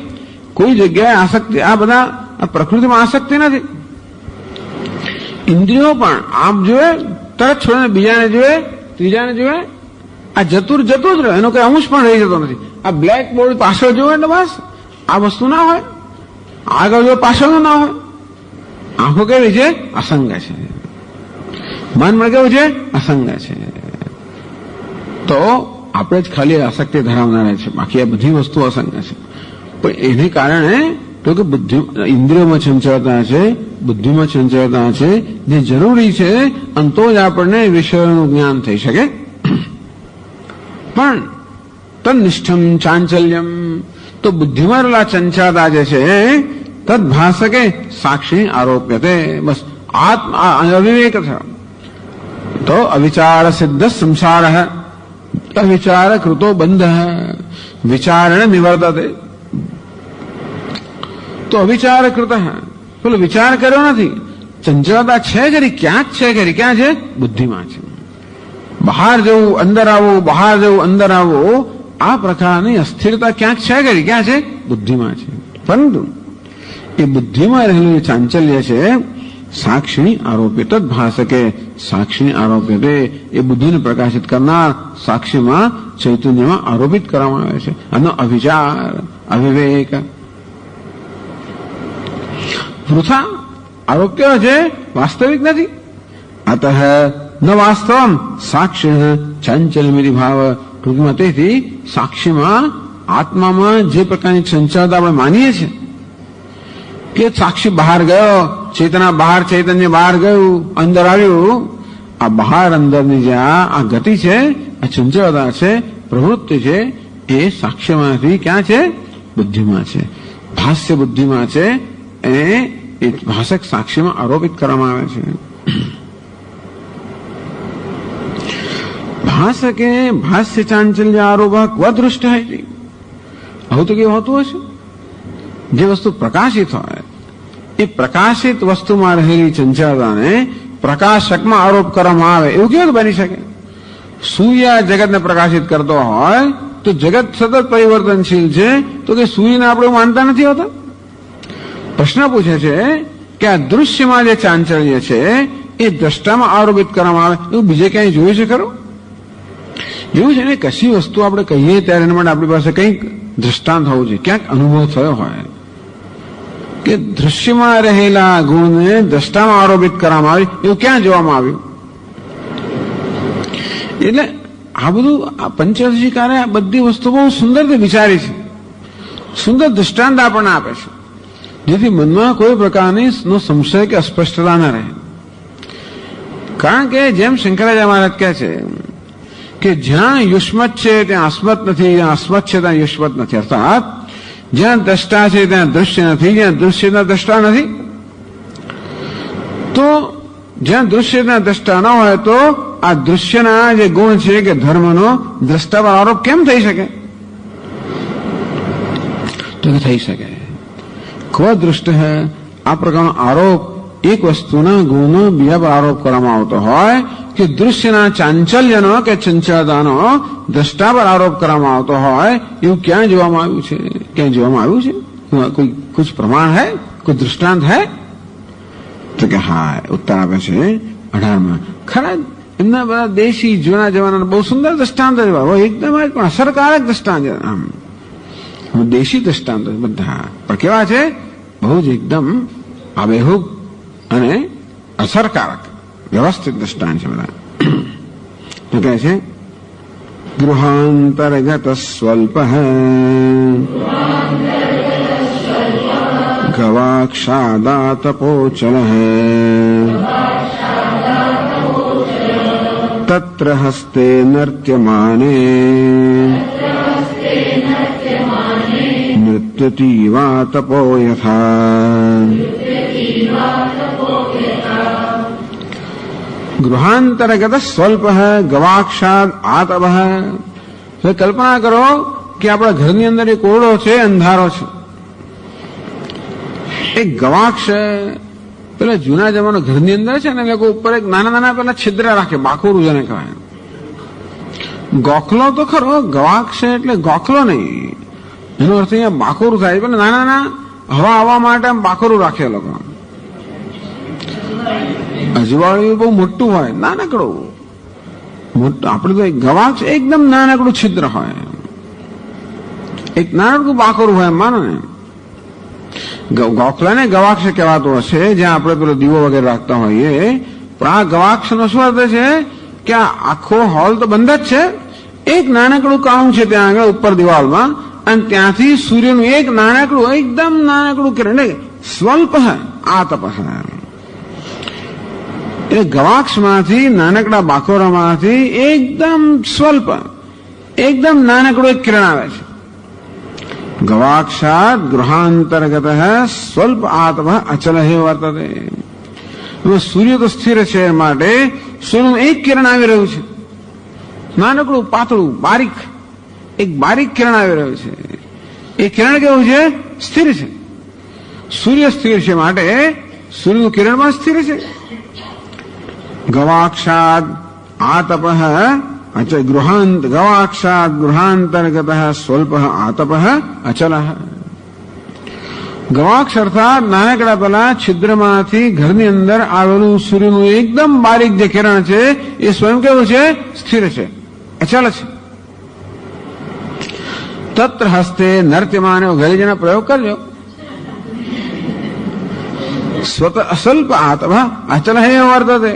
કોઈ જગ્યાએ આસક્તિ, આ બધા પ્રકૃતિમાં આસક્તિ નથી. ઇન્દ્રિયો પણ આમ જોવે તરત છોડીને બીજાને જોવે, ત્રીજાને જોવે, આ જતું જ રહે, એનો કઈ અંશ પણ રહી જતો નથી. આ બ્લેક બોર્ડ પાછળ જોવે એટલે બસ આ વસ્તુ ના હોય, આગળ જો પાછળ ના હોય. આંખો કેવી છે? અસંગ છે. મન પણ કેવું છે? અસંગ છે. તો આપણે જ ખાલી આસક્તિ ધરાવનારા છે, બાકી આ બધી વસ્તુ અસંગ છે. પણ એને કારણે તો કે બુદ્ધિ, ઇન્દ્રિયોમાં ચંચળતા છે, બુદ્ધિમાં ચંચળતા છે, જે જરૂરી છે, અને તો જ આપણને વિષયોનું જ્ઞાન થઈ શકે. પણ તન્નિષ્ઠમ ચાંચલ્યમ, તો બુદ્ધિમાં રહેલા ચંચળતા જે છે તદ ભાસકે સાક્ષી આરોપ્યતે. બસ અવિવેક તો અવિચાર સિદ્ધ સંસાર, અવિચાર કૃતો બંધ, વિચારણ નિવર્તતે. તો અવિચાર કૃત, પેલો વિચાર કર્યો નથી, ચંચળતા છે ખરી, ક્યાં જ છે ખરી, ક્યાં છે? બુદ્ધિમાં છે. બહાર જવું અંદર આવવું, બહાર જવું અંદર આવવું, આ પ્રકારની અસ્થિરતા ક્યાંક છે ખરી, ક્યાં છે? બુદ્ધિમાં છે. પરંતુ એ બુદ્ધિમાં રહેલું ચાંચલ્ય છે સાક્ષી આરોપિત જ ભાષકે, સાક્ષી આરોપિત એ બુદ્ધિને પ્રકાશિત કરનાર સાક્ષીમાં ચૈતન્યમાં આરોપિત કરવામાં આવે છે. આનો અવિચાર, અવિવેક, વૃથા આરોપ્ય છે, વાસ્તવિક નથી. અતઃ ન વાસ્તવમ સાક્ષી ચાંચલ્યમિતિ ભાવ. ટૂંકમાં તેથી સાક્ષીમાં, આત્મામાં જે પ્રકારની ચંચળતા આપણે માનીએ છીએ કે સાક્ષી બહાર ગયો, ચેતના બહાર, ચૈતન્ય બહાર ગયું, અંદર આવ્યું, આ બહાર અંદરની જે આ ગતિ છે, આ ચંચળતા છે, પ્રવૃત્તિ છે, એ સાક્ષ્યમાંથી ક્યાં છે? બુદ્ધિમાં છે, ભાષ્ય બુદ્ધિમાં છે. એને એ ભાષક સાક્ષીમાં આરોપિત કરવામાં આવે છે. ભાષકે ભાષ્ય ચાંચલ્ય આરોપ ક્વ દૃષ્ટ હૈ. આવું તો કેવું હોતું હશે? જે વસ્તુ પ્રકાશિત હોય એ પ્રકાશિત વસ્તુમાં રહેલી ચંચળતાને પ્રકાશકમાં આરોપ કરવામાં આવે, એવું કેવું બની શકે? સૂર્ય જગતને પ્રકાશિત કરતો હોય તો જગત સતત પરિવર્તનશીલ છે, તો કે સૂર્યને આપણે માનતા નથી હોતા? પ્રશ્ન પૂછે છે કે આ દૃશ્યમાં જે ચાંચલ્ય છે એ દ્રષ્ટામાં આરોપિત કરવામાં આવે, એવું બીજે ક્યાંય જોયું છે ખરું? એવું છે ને, કશી વસ્તુ આપણે કહીએ ત્યારે એના માટે આપણી પાસે કંઈક દ્રષ્ટાંત હોવું જોઈએ, ક્યાંક અનુભવ થયો હોય કે દૃશ્યમાં રહેલા ગુણને દ્રષ્ટામાં આરોપિત કરવામાં આવે, એવું ક્યાં જોવામાં આવ્યું? એટલે આ બધું આ પંચદશીકારે આ બધી વસ્તુ બહુ સુંદર રીતે વિચારી છે, સુંદર દ્રષ્ટાંત આપણને આપે છે, જેથી મનમાં કોઈ પ્રકારની સંશય કે અસ્પષ્ટતા ન રહે. કારણ કે જેમ શંકરાચાર્ય મહારાજ કહે છે કે જ્યાં યુષ્મત છે ત્યાં અસ્મત નથી, જ્યાં અસ્મત છે ત્યાં યુષ્મત નથી. અર્થાત જ્યાં દ્રષ્ટા છે ત્યાં દૃશ્ય નથી, જ્યાં દૃશ્ય ત્યાં દ્રષ્ટા નથી. તો જ્યાં દૃશ્ય ત્યાં દ્રષ્ટા ન હોય તો આ દૃશ્યના જે ગુણ છે કે ધર્મનો દ્રષ્ટા પર આરોપ કેમ થઈ શકે? તો થઈ શકે. ક્વ દૃષ્ટ હૈ, આ પ્રકારનો આરોપ એક વસ્તુના ગુણનો બીજા પર આરોપ કરવામાં આવતો હોય કે દૃશ્યના ચાંચલ્યનો કે ચંચળતાનો દ્રષ્ટા પર આરોપ કરવામાં આવતો હોય, એવું ક્યાં જોવામાં આવ્યું છે? ક્યાં જોવામાં આવ્યું છે? કોઈ કુછ પ્રમાણ હૈ, કોઈ દૃષ્ટાંત હૈ? તો કે હા, ઉત્તર આપે છે 18માં. ખરા એમના બધા દેશી જૂના જમાનાના બહુ સુંદર દ્રષ્ટાંત એકદમ પણ અસરકારક દ્રષ્ટાંત, આમ દેશી દ્રષ્ટાંત બધા, પણ કેવા છે? બહુ જ એકદમ આબેહૂબ અને અસરકારક વ્યવસ્થિત દ્રષ્ટાંત છે બધા. તો કહે છે ગૃહાંતર્ગત સ્વલ્પ ગવાક્ષાદાતપોચલ તત્ર હસ્તે નર્ત્યમાને નૃત્યતીવા તપો યથા. ગૃહાંતર્ગત સ્વલ્પ ગવાક્ષાદ આતપ. કલ્પના કરો કે આપણા ઘરની અંદર એક ઓરડો છે, અંધારો છે, એક ગવાક્ષ પેલા જૂના જમાનો ઘરની અંદર છે ને લોકો ઉપર એક નાના નાના પેલા છિદ્ર રાખે, બાકોરું જેને કહેવાય. ગોખલો તો ખરો, ગવાક્ષ એટલે ગોખલો નહીં. એનો અર્થ અહીંયા બાકોરું થાય. પેલા નાના નાના હવા આવવા માટે આમ બાકોરું રાખે લોકો. અજવાળું બહુ મોટું હોય, નાનકડું મોટું. આપણે તો ગવાક્ષ એકદમ નાનકડું છિદ્ર હોય, એક નાનકડું બાકોરું હોય, માનો ને. ગોખલાને ગવાક્ષ કહેવાતું હશે, જ્યાં આપણે પેલો દીવો વગેરે રાખતા હોઈએ. પણ આ ગવાક્ષનો શું અર્થ છે કે આ આખો હોલ તો બંધ જ છે, એક નાનકડું કાણું છે ત્યાં આગળ ઉપર દિવાલમાં, અને ત્યાંથી સૂર્યનું એક નાનકડું એકદમ નાનકડું કિરણ, સ્વલ્પ આતપ. એટલે ગવાક્ષમાંથી, નાનકડા બાકોરામાંથી એકદમ સ્વલ્પ, એકદમ નાનકડું એક કિરણ આવે છે. ગવાક્ષાત ગૃહાંતર્ગત સ્વલ્પ આતપ અચલ વર્તતે. સૂર્ય તો સ્થિર છે માટે સૂર્યનું એક કિરણ આવી રહ્યું છે, નાનકડું પાતળું બારીક, એક બારીક કિરણ આવી રહ્યું છે. એ કિરણ કેવું છે? સ્થિર છે. સૂર્ય સ્થિર છે માટે સૂર્યનું કિરણ પણ સ્થિર છે. ગવાક્ષાદ આતપ ગવાક્ષાદ ગૃહાંતર્ગત સ્વલ્પ આતપ અચલ. ગવાક્ષ અર્થાત નાનકડા પેલા છિદ્રમાંથી ઘરની અંદર આવેલું સૂર્યનું એકદમ બારીક જે કિરણ છે એ સ્વયં કેવું છે? સ્થિર છે, અચલ છે. તત્ર હસ્તે નર્ત્યમાન ઘરેજીના પ્રયોગ કરજો. સ્વલ્પ આતપ અચલ હે વર્તતે.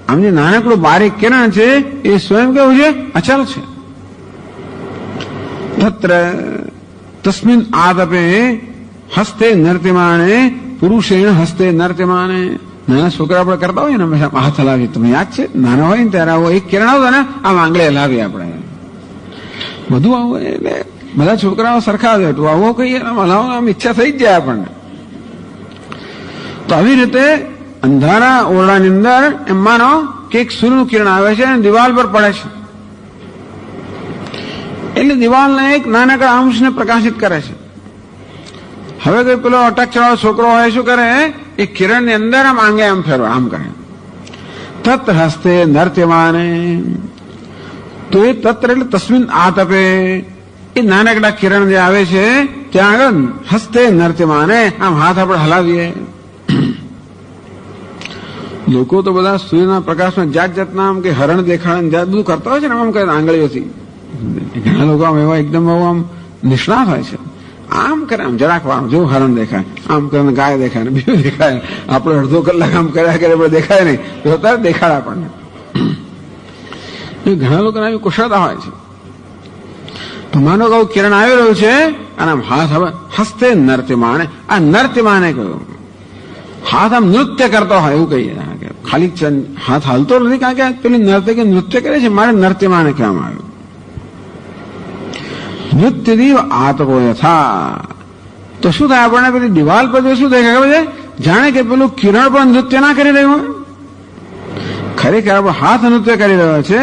આમ જે નાનકડું બારીક કિરણ છે એ સ્વયં કેવું છે? અચલ છે. તત્ર તસ્મિન આતપે હસ્તે નર્ત્યમાને પુરુષેણ હસ્તે નર્ત્યમાને. નાના છોકરા આપણે કરતા હોય ને હંમેશા હાથ હલાવીએ, તમને યાદ છે? નાના હોય ને ત્યારે આવો એક કિરણ આવતો ને આમ આંગળે હલાવીએ આપણે, બધું આવું. એટલે બધા છોકરાઓ સરખા જ હતું, આવો કહીએ આમ હલાવો, આમ ઈચ્છા થઈ જ જાય આપણને. તો આવી રીતે અંધારા ઓરડાની અંદર એમ માનો કે એક સૂર્યનું કિરણ આવે છે અને દિવાલ પર પડે છે, એટલે દિવાલના એક નાનકડા અંશને પ્રકાશિત કરે છે. હવે કોઈ પેલો અટકચવાળો છોકરો હોય શું કરે? એ કિરણની અંદર આમ આંગે આમ ફેરવે, આમ કરે. તત્ર હસ્તે નર્ત્યમાને. તો એ તત્ર એટલે તસ્મિન આતપે, એ નાનકડા કિરણ જે આવે છે ત્યાં આગળ હસ્તે નર્ત્યમાને, આમ હાથ આપણે હલાવીએ. લોકો તો બધા સૂર્યના પ્રકાશમાં જાત જાતના આમ કે હરણ દેખાડે જાત બધું કરતા હોય છે ને, આમ કરે આંગળીઓથી. ઘણા લોકો આમ એવા એકદમ આમ નિષ્ણાત હોય છે, આમ કરે, આમ જરાક વાર જેવું હરણ દેખાય, આમ કરે ગાય દેખાય ને બીજું દેખાય. આપણે અડધો કલાક આમ કર્યા કરે દેખાય નહીં, તો અત્યારે દેખાડે આપણને. ઘણા લોકોને આવી કુશળતા હોય છે. તો માનો કહું કિરણ આવી રહ્યું છે અને આમ હાથ હવે હસ્તે નર્ત્યમાને. આ નર્ત્યમાને કહ્યું, હાથ આમ નૃત્ય કરતો હોય એવું કહીએ. ખાલી હાથ હાલતો નથી, કારણ કે પેલી નૃત્ય કરે છે, મારે નર્ત્યમાને કહેવામાં આવ્યું. નૃત્ય દીવ આતપો યથા. તો શું થાય આપણને પેલી દિવાલ પર શું દેખાય ખબર છે? જાણે કે પેલું કિરણ પણ નૃત્ય ના કરી રહ્યું હોય. ખરેખર આપણો હાથ નૃત્ય કરી રહ્યો છે,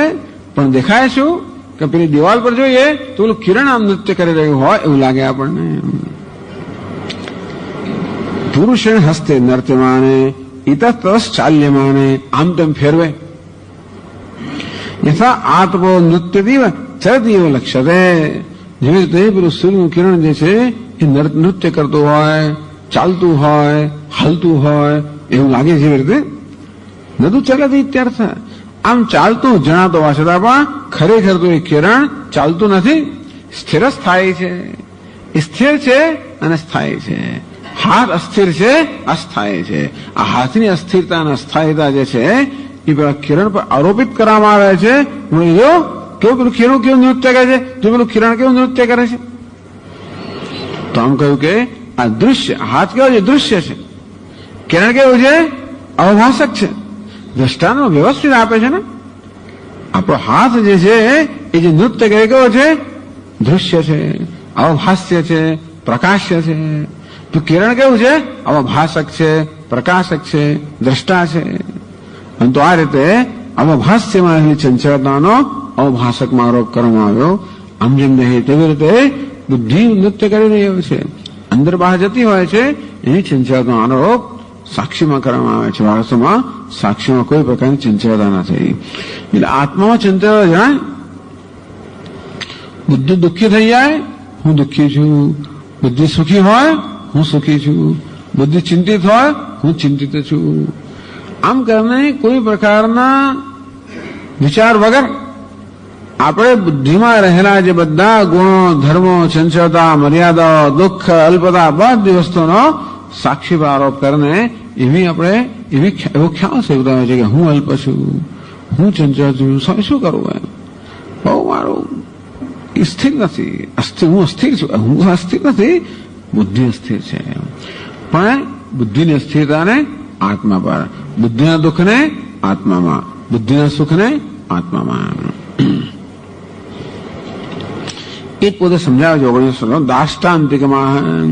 પણ દેખાય શું કે પેલી દિવાલ પર જોઈએ તો પેલું કિરણ આમ નૃત્ય કરી રહ્યું હોય એવું લાગે આપણને. પુરુષે હસ્તે નર્ત્યમાને ઇતસ્તસ ચાલ્યમાને. આમ તેમ ફેરવે. યથા આતપો નૃત્ય દીવ ચરદીવ લક્ષ્યતે. જેવી રીતે પેલું સૂર્યનું કિરણ જે છે એ નૃત્ય કરતું હોય, ચાલતું હોય, હાલતું હોય એવું લાગે. જેવી રીતે નતું ચાલતી ઇત્યર્થ. આમ ચાલતું જણાતો હોય છતાં પણ ખરેખર તો એ કિરણ ચાલતું નથી, સ્થિર સ્થાયી છે. સ્થિર છે અને સ્થાયી છે. હાથ અસ્થિર છે, અસ્થાયી છે. આ હાથની અસ્થિરતા અને અસ્થાયીતા જે છે એ પેલા કિરણ પર આરોપિત કરવામાં આવે છે. જો કેવું પેલું કિરણ કેવું નૃત્ય કરે છે, જો પેલું કિરણ કેવું નૃત્ય કરે છે. તો આમ કહ્યું કે આ દૃશ્ય, હાથ કેવો છે? દૃશ્ય છે. કિરણ કેવું છે? અવભાષક છે. દ્રષ્ટાંત વ્યવસ્થિત આપે છે ને. આપણો હાથ જે છે એ જે નૃત્ય કરે કેવો છે? દૃશ્ય છે, અવભાષ્ય છે, પ્રકાશ્ય છે. તો કિરણ કેવું છે? અવભાષક છે, પ્રકાશક છે, દ્રષ્ટા છે. અને તો આ રીતે અવભાષ્યમાં રહેલી ચંચળતાનો અવભાષકમાં આરોપ કરવામાં આવ્યો. આમ જેમ નહીં તેવી રીતે બુદ્ધિ નૃત્ય કરી રહ્યો છે, અંદર બહાર જતી હોય છે, એની ચંચળતાનો આરોપ સાક્ષીમાં કરવામાં આવે છે. વાસ્તવમાં સાક્ષીમાં કોઈ પ્રકારની ચંચળતા નથી. એટલે આત્મામાં ચંચળતા જણાય. બુદ્ધિ દુઃખી થઈ જાય, હું દુઃખી છું. બુદ્ધિ સુખી હોય, હું સુખી છું. બુદ્ધિ ચિંતિત હોય, હું ચિંતિત છું. આમ કરીને કોઈ પ્રકારના વિચાર વગર આપણે બુદ્ધિમાં રહેલા જે બધા ગુણો, ધર્મો, ચંચળતા, મર્યાદાઓ, દુઃખ, અલ્પતા બધી વસ્તુનો સાક્ષી પર આરોપ કરીને એવો ખ્યાલ સેવતા હોય છે કે હું અલ્પ છું, હું ચંચળ છું, શું કરવું એમ, બહુ મારું સ્થિર નથી, હું અસ્થિર છું, હું અસ્થિર નથી, બુદ્ધિ અસ્થિર છે. પણ બુદ્ધિની અસ્થિરતાને આત્મા પર, બુદ્ધિના દુઃખને આત્મામાં, બુદ્ધિના સુખને આત્મામાં. એ પોતે સમજાવે છે 19 દાષ્ટાંતિકમાં.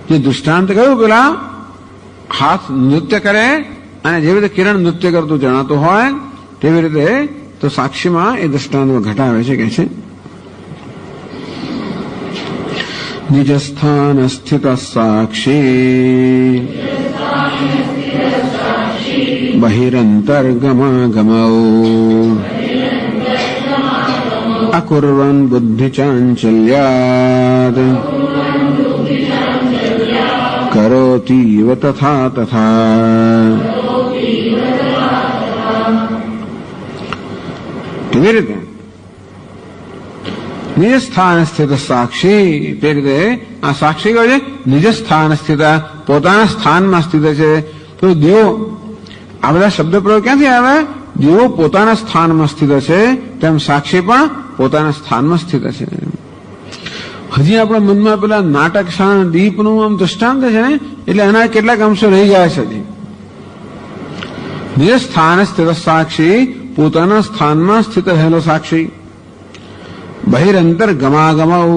જે દૃષ્ટાંત કહ્યું પેલા હાથ નૃત્ય કરે અને જેવી રીતે કિરણ નૃત્ય કરતું જણાતું હોય તેવી રીતે તો સાક્ષીમાં એ દૃષ્ટાંતમાં ઘટાવે છે કે છે નિજ સ્થાન સ્થિત સાક્ષી બહિરંતર્ગમાગમૌ અકુર્વન બુદ્ધિ ચાંચલ્યાદ કરોતીવ તથા તથા. કેવી રીતે નિજ સ્થાન સ્થિત સાક્ષી, તે રીતે આ સાક્ષી કહે છે નિજ સ્થાન સ્થિત, પોતાના સ્થાનમાં સ્થિત છે. તો દેવો, આ બધા શબ્દ પ્રયોગ ક્યાંથી આવે? દેવો પોતાના સ્થાનમાં સ્થિત છે તેમ સાક્ષી પણ પોતાના સ્થાનમાં સ્થિત છે. હજી આપણા મનમાં પેલા નાટક શાન દીપનું આમ દૃષ્ટાંત છે ને, એટલે એના કેટલાક અંશો રહી ગયા છે. હજી નિજ સ્થાન સ્થિત સાક્ષી, પોતાના સ્થાનમાં સ્થિત રહેલો સાક્ષી. બહિરંતર ગમાગમૌ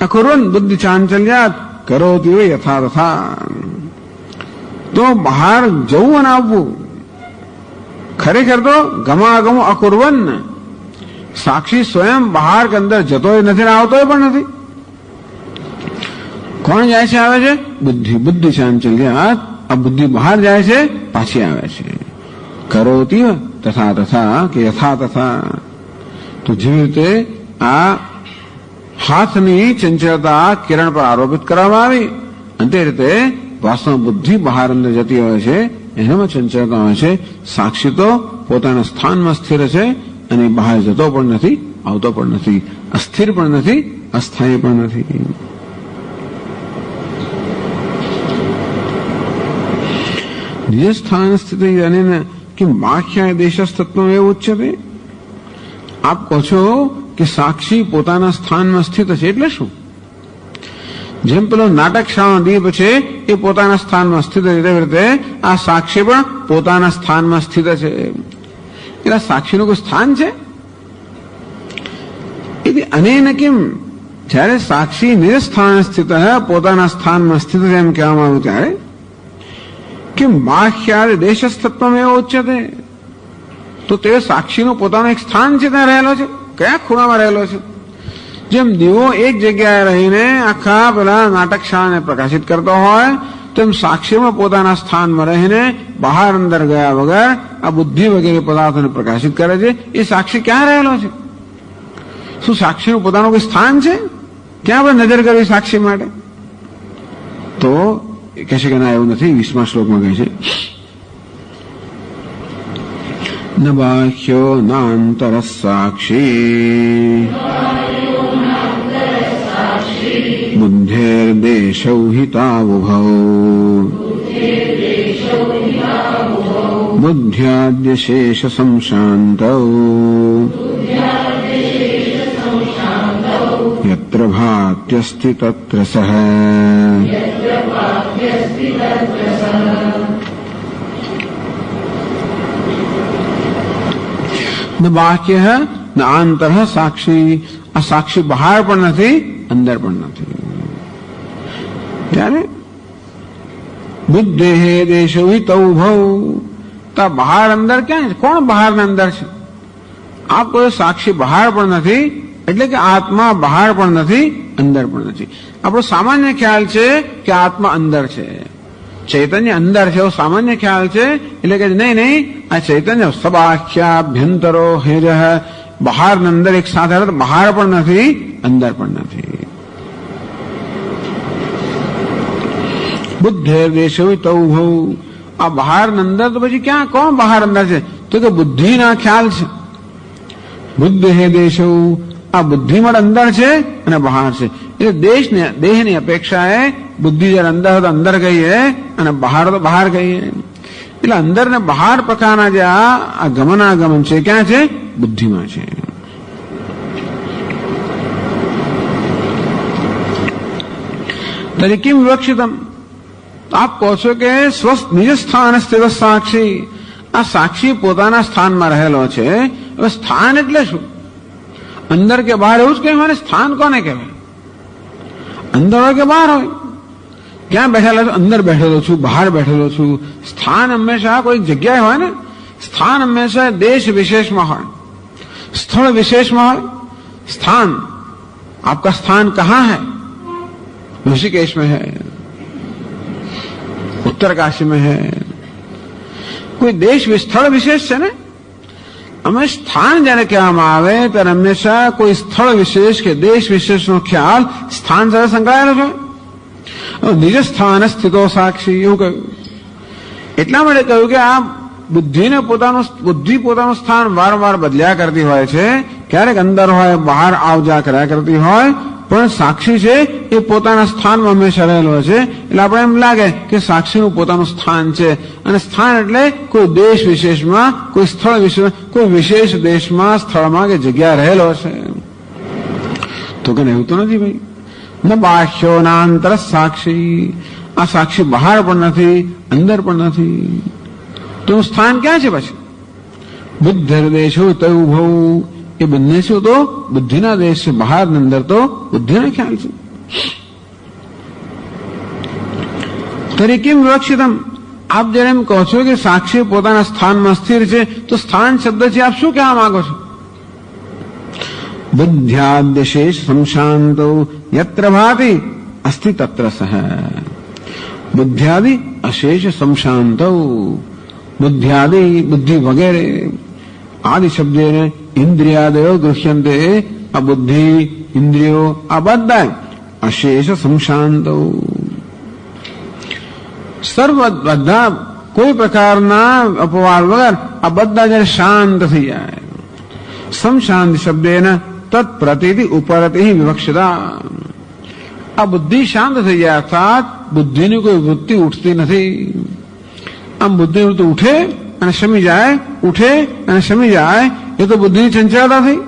અકુર્વન બુદ્ધિ ચાંચલ્યાત કરોતી યથા તથા. તો બહાર જવું અને આવવું, ખરેખર તો ગમાગમો અકુર્વન, સાક્ષી સ્વયં બહાર કે અંદર જતોય નથી ને આવતોય પણ નથી. કોણ જાય છે આવે છે? બુદ્ધિ. બુદ્ધિ ચાંચલ્યાત, આ બુદ્ધિ બહાર જાય છે પાછી આવે છે. કરોતી તથા તથા કે યથા તથા. તો જેવી રીતે આ હાથની ચંચળતા કિરણ પર આરોપિત કરવામાં આવી અને તે રીતે વાસ્તવ બુદ્ધિ બહાર અંદર જતી હોય છે, એનામાં ચંચળતા હોય છે. સાક્ષી તો પોતાના સ્થાનમાં સ્થિર છે અને બહાર જતો પણ નથી, આવતો પણ નથી, અસ્થિર પણ નથી, અસ્થાયી પણ નથી. નિજ સ્થાન સ્થિતિ જાણીને કે બાહ્ય દેશસ્તત્વ એવું ઉચ્ચતે. આપ કહો છો કે સાક્ષી પોતાના સ્થાનમાં સ્થિત છે એટલે શું? જેમ પેલો નાટક શાળા દીપ છે એ પોતાના સ્થાનમાં સ્થિત છે, તેવી રીતે આ સાક્ષી પણ પોતાના સ્થાનમાં સ્થિત છે. એટલે સાક્ષીનું કોઈ સ્થાન છે? એટલે અનેન કેમ જ્યારે સાક્ષી નિજ સ્થાન સ્થિત પોતાના સ્થાનમાં સ્થિત છે એમ કહેવામાં આવ્યું ત્યારે કેમ બાહ્ય દેશસ્તત્વ એવો ઉચ્ચતે. તો તે સાક્ષીનું પોતાનું એક સ્થાન છે, ત્યાં રહેલો છે. કયા ખૂણામાં રહેલો છે? જેમ દીવો એક જગ્યાએ રહીને આખા પેલા નાટક શાળાને પ્રકાશિત કરતો હોય તેમ સાક્ષીમાં પોતાના સ્થાનમાં રહીને બહાર અંદર ગયા વગર આ બુદ્ધિ વગેરે પદાર્થોને પ્રકાશિત કરે છે. એ સાક્ષી ક્યાં રહેલો છે? શું સાક્ષીનું પોતાનું કોઈ સ્થાન છે? ક્યાં આપણે નજર કરવી સાક્ષી માટે? તો કહે છે કે ના, એવું નથી. 20મા શ્લોકમાં કહે છે ન બાહ્યો નાંતર સાક્ષી બુદ્ધેર્દેશૌ હિતાવુભૌ બુદ્ધ્યાદ્ય શેષ સંશાંતૌ યત્ર ભાત્યસ્તિ તત્ર સહ. ન બાહ્ય ન આંતર સાક્ષી. આ સાક્ષી બહાર પણ નથી, અંદર પણ નથી. ત્યારે બુદ્ધે દેશો હિતૌભૌ, તો બહાર અંદર ક્યાં છે? કોણ બહાર ને અંદર છે? આ કોઈ સાક્ષી બહાર પણ નથી, એટલે કે આત્મા બહાર પણ નથી, અંદર પણ નથી. આપણો સામાન્ય ખ્યાલ છે કે આત્મા અંદર છે. ચૈતન્ય અંદર છે એવો સામાન્ય ખ્યાલ છે, એટલે કે નહીં આ ચૈતન્ય સબાખ્યાભ્યંતરો હેજ, બહાર ને અંદર એક સાથે, બહાર પણ નથી અંદર પણ નથી. બુદ્ધે દેશો તૌ, આ બહાર ને અંદર તો પછી ક્યાં કોણ બહાર અંદર છે, તો કે બુદ્ધિના ખ્યાલ છે. બુદ્ધ હે દેશો, આ બુદ્ધિ પણ અંદર છે અને બહાર છે. એટલે દેહની અપેક્ષાએ બુદ્ધિ જયારે અંદર ગઈ અને બહાર તો બહાર ગઈ. એટલે અંદર ને બહાર પ્રકારના જે આ ગમનાગમન છે ક્યાં છે, બુદ્ધિમાં છે. તરી કિમ વિવક્ષિતમ, આપ કહો છો કે નિજ સ્થાન સ્થિત સાક્ષી, આ સાક્ષી પોતાના સ્થાનમાં રહેલો છે. હવે સ્થાન એટલે શું, અંદર કે બહાર એવું જ કહેવાય. સ્થાન કોને કહેવાય, અંદર હોય કે બહાર હોય. ક્યાં બેઠેલો છું, અંદર બેઠેલો છું, બહાર બેઠેલો છું. સ્થાન હંમેશા કોઈ જગ્યાએ હોય ને, સ્થાન હંમેશા દેશ વિશેષમાં હોય, સ્થળ વિશેષમાં હોય. स्थान, आपका स्थान कहाँ है, ऋषिकेश में है, उत्तरकाशी में है, કોઈ દેશ સ્થળ વિશેષ છે ને. અમે સ્થાન જયારે કહેવામાં આવે ત્યારે હંમેશા કોઈ સ્થળ વિશેષ કે દેશ વિશેષનો ખ્યાલ સ્થાન સાથે સંકળાયેલો છે. નિજ સ્થાન સ્થિતો સાક્ષી એવું કહ્યું. એટલા માટે કહ્યું કે આ બુદ્ધિ પોતાનું સ્થાન વારંવાર બદલ્યા કરતી હોય છે. ક્યારેક અંદર હોય, બહાર આવ જા કર્યા કરતી હોય, પણ સાક્ષી છે એ પોતાના સ્થાનમાં હંમેશા રહેલો છે. એટલે આપણે એમ લાગે કે સાક્ષીનું પોતાનું સ્થાન છે. અને સ્થાન એટલે કોઈ દેશ વિશેષમાં, કોઈ સ્થળ વિશેષ, કોઈ વિશેષ દેશમાં, સ્થળમાં કે જગ્યા રહેલો છે. તો કે એવું તો નથી ભાઈ. ન બાહ્યો નાંતર સાક્ષી, આ સાક્ષી બહાર પણ નથી, અંદર પણ નથી. તો સ્થાન ક્યાં છે પછી? બુદ્ધ દેશો તૌ, એ બંને શું તો બુદ્ધિના દેશ છે. બહાર ને અંદર તો બુદ્ધિના ખ્યાલ છે. તરી કેમ વિવક્ષિતમ, આપ જયારે એમ કહો છો કે સાક્ષી પોતાના સ્થાનમાં સ્થિર છે, તો સ્થાન શબ્દથી આપ શું કહેવા માંગો છો? બુદ્ધ્યાદ્યશેષ સંશાંતો યત્ર ભાતિ અસ્તિ તત્ર સહ. બુદ્ધ્યાદિ અશેષ સંશાંતો, બુદ્ધ્યાદિ બુદ્ધિ વગેરે, આદિ શબ્દેને ઇન્દ્રિયાદયો ગૃહ્યંતે, આ બુદ્ધિ ઇન્દ્રિયો આ બધા અશેષ સંશાંતો, સર્વ બધા કોઈ પ્રકારના અપવાદ વગર આ બધા જયારે શાંત થઈ જાય. સંશાંત શબ્દેને તત્પ્રતિથી ઉપરથી વિવક્ષિતા, આ બુદ્ધિ શાંત થઈ જાય અર્થાત બુદ્ધિની કોઈ વૃત્તિ ઉઠતી નથી. આમ બુદ્ધિ વૃત્તિ ઉઠે અને શમી જાય, ઉઠે અને શમી જાય, એ તો બુદ્ધિની ચંચળતા થઈ.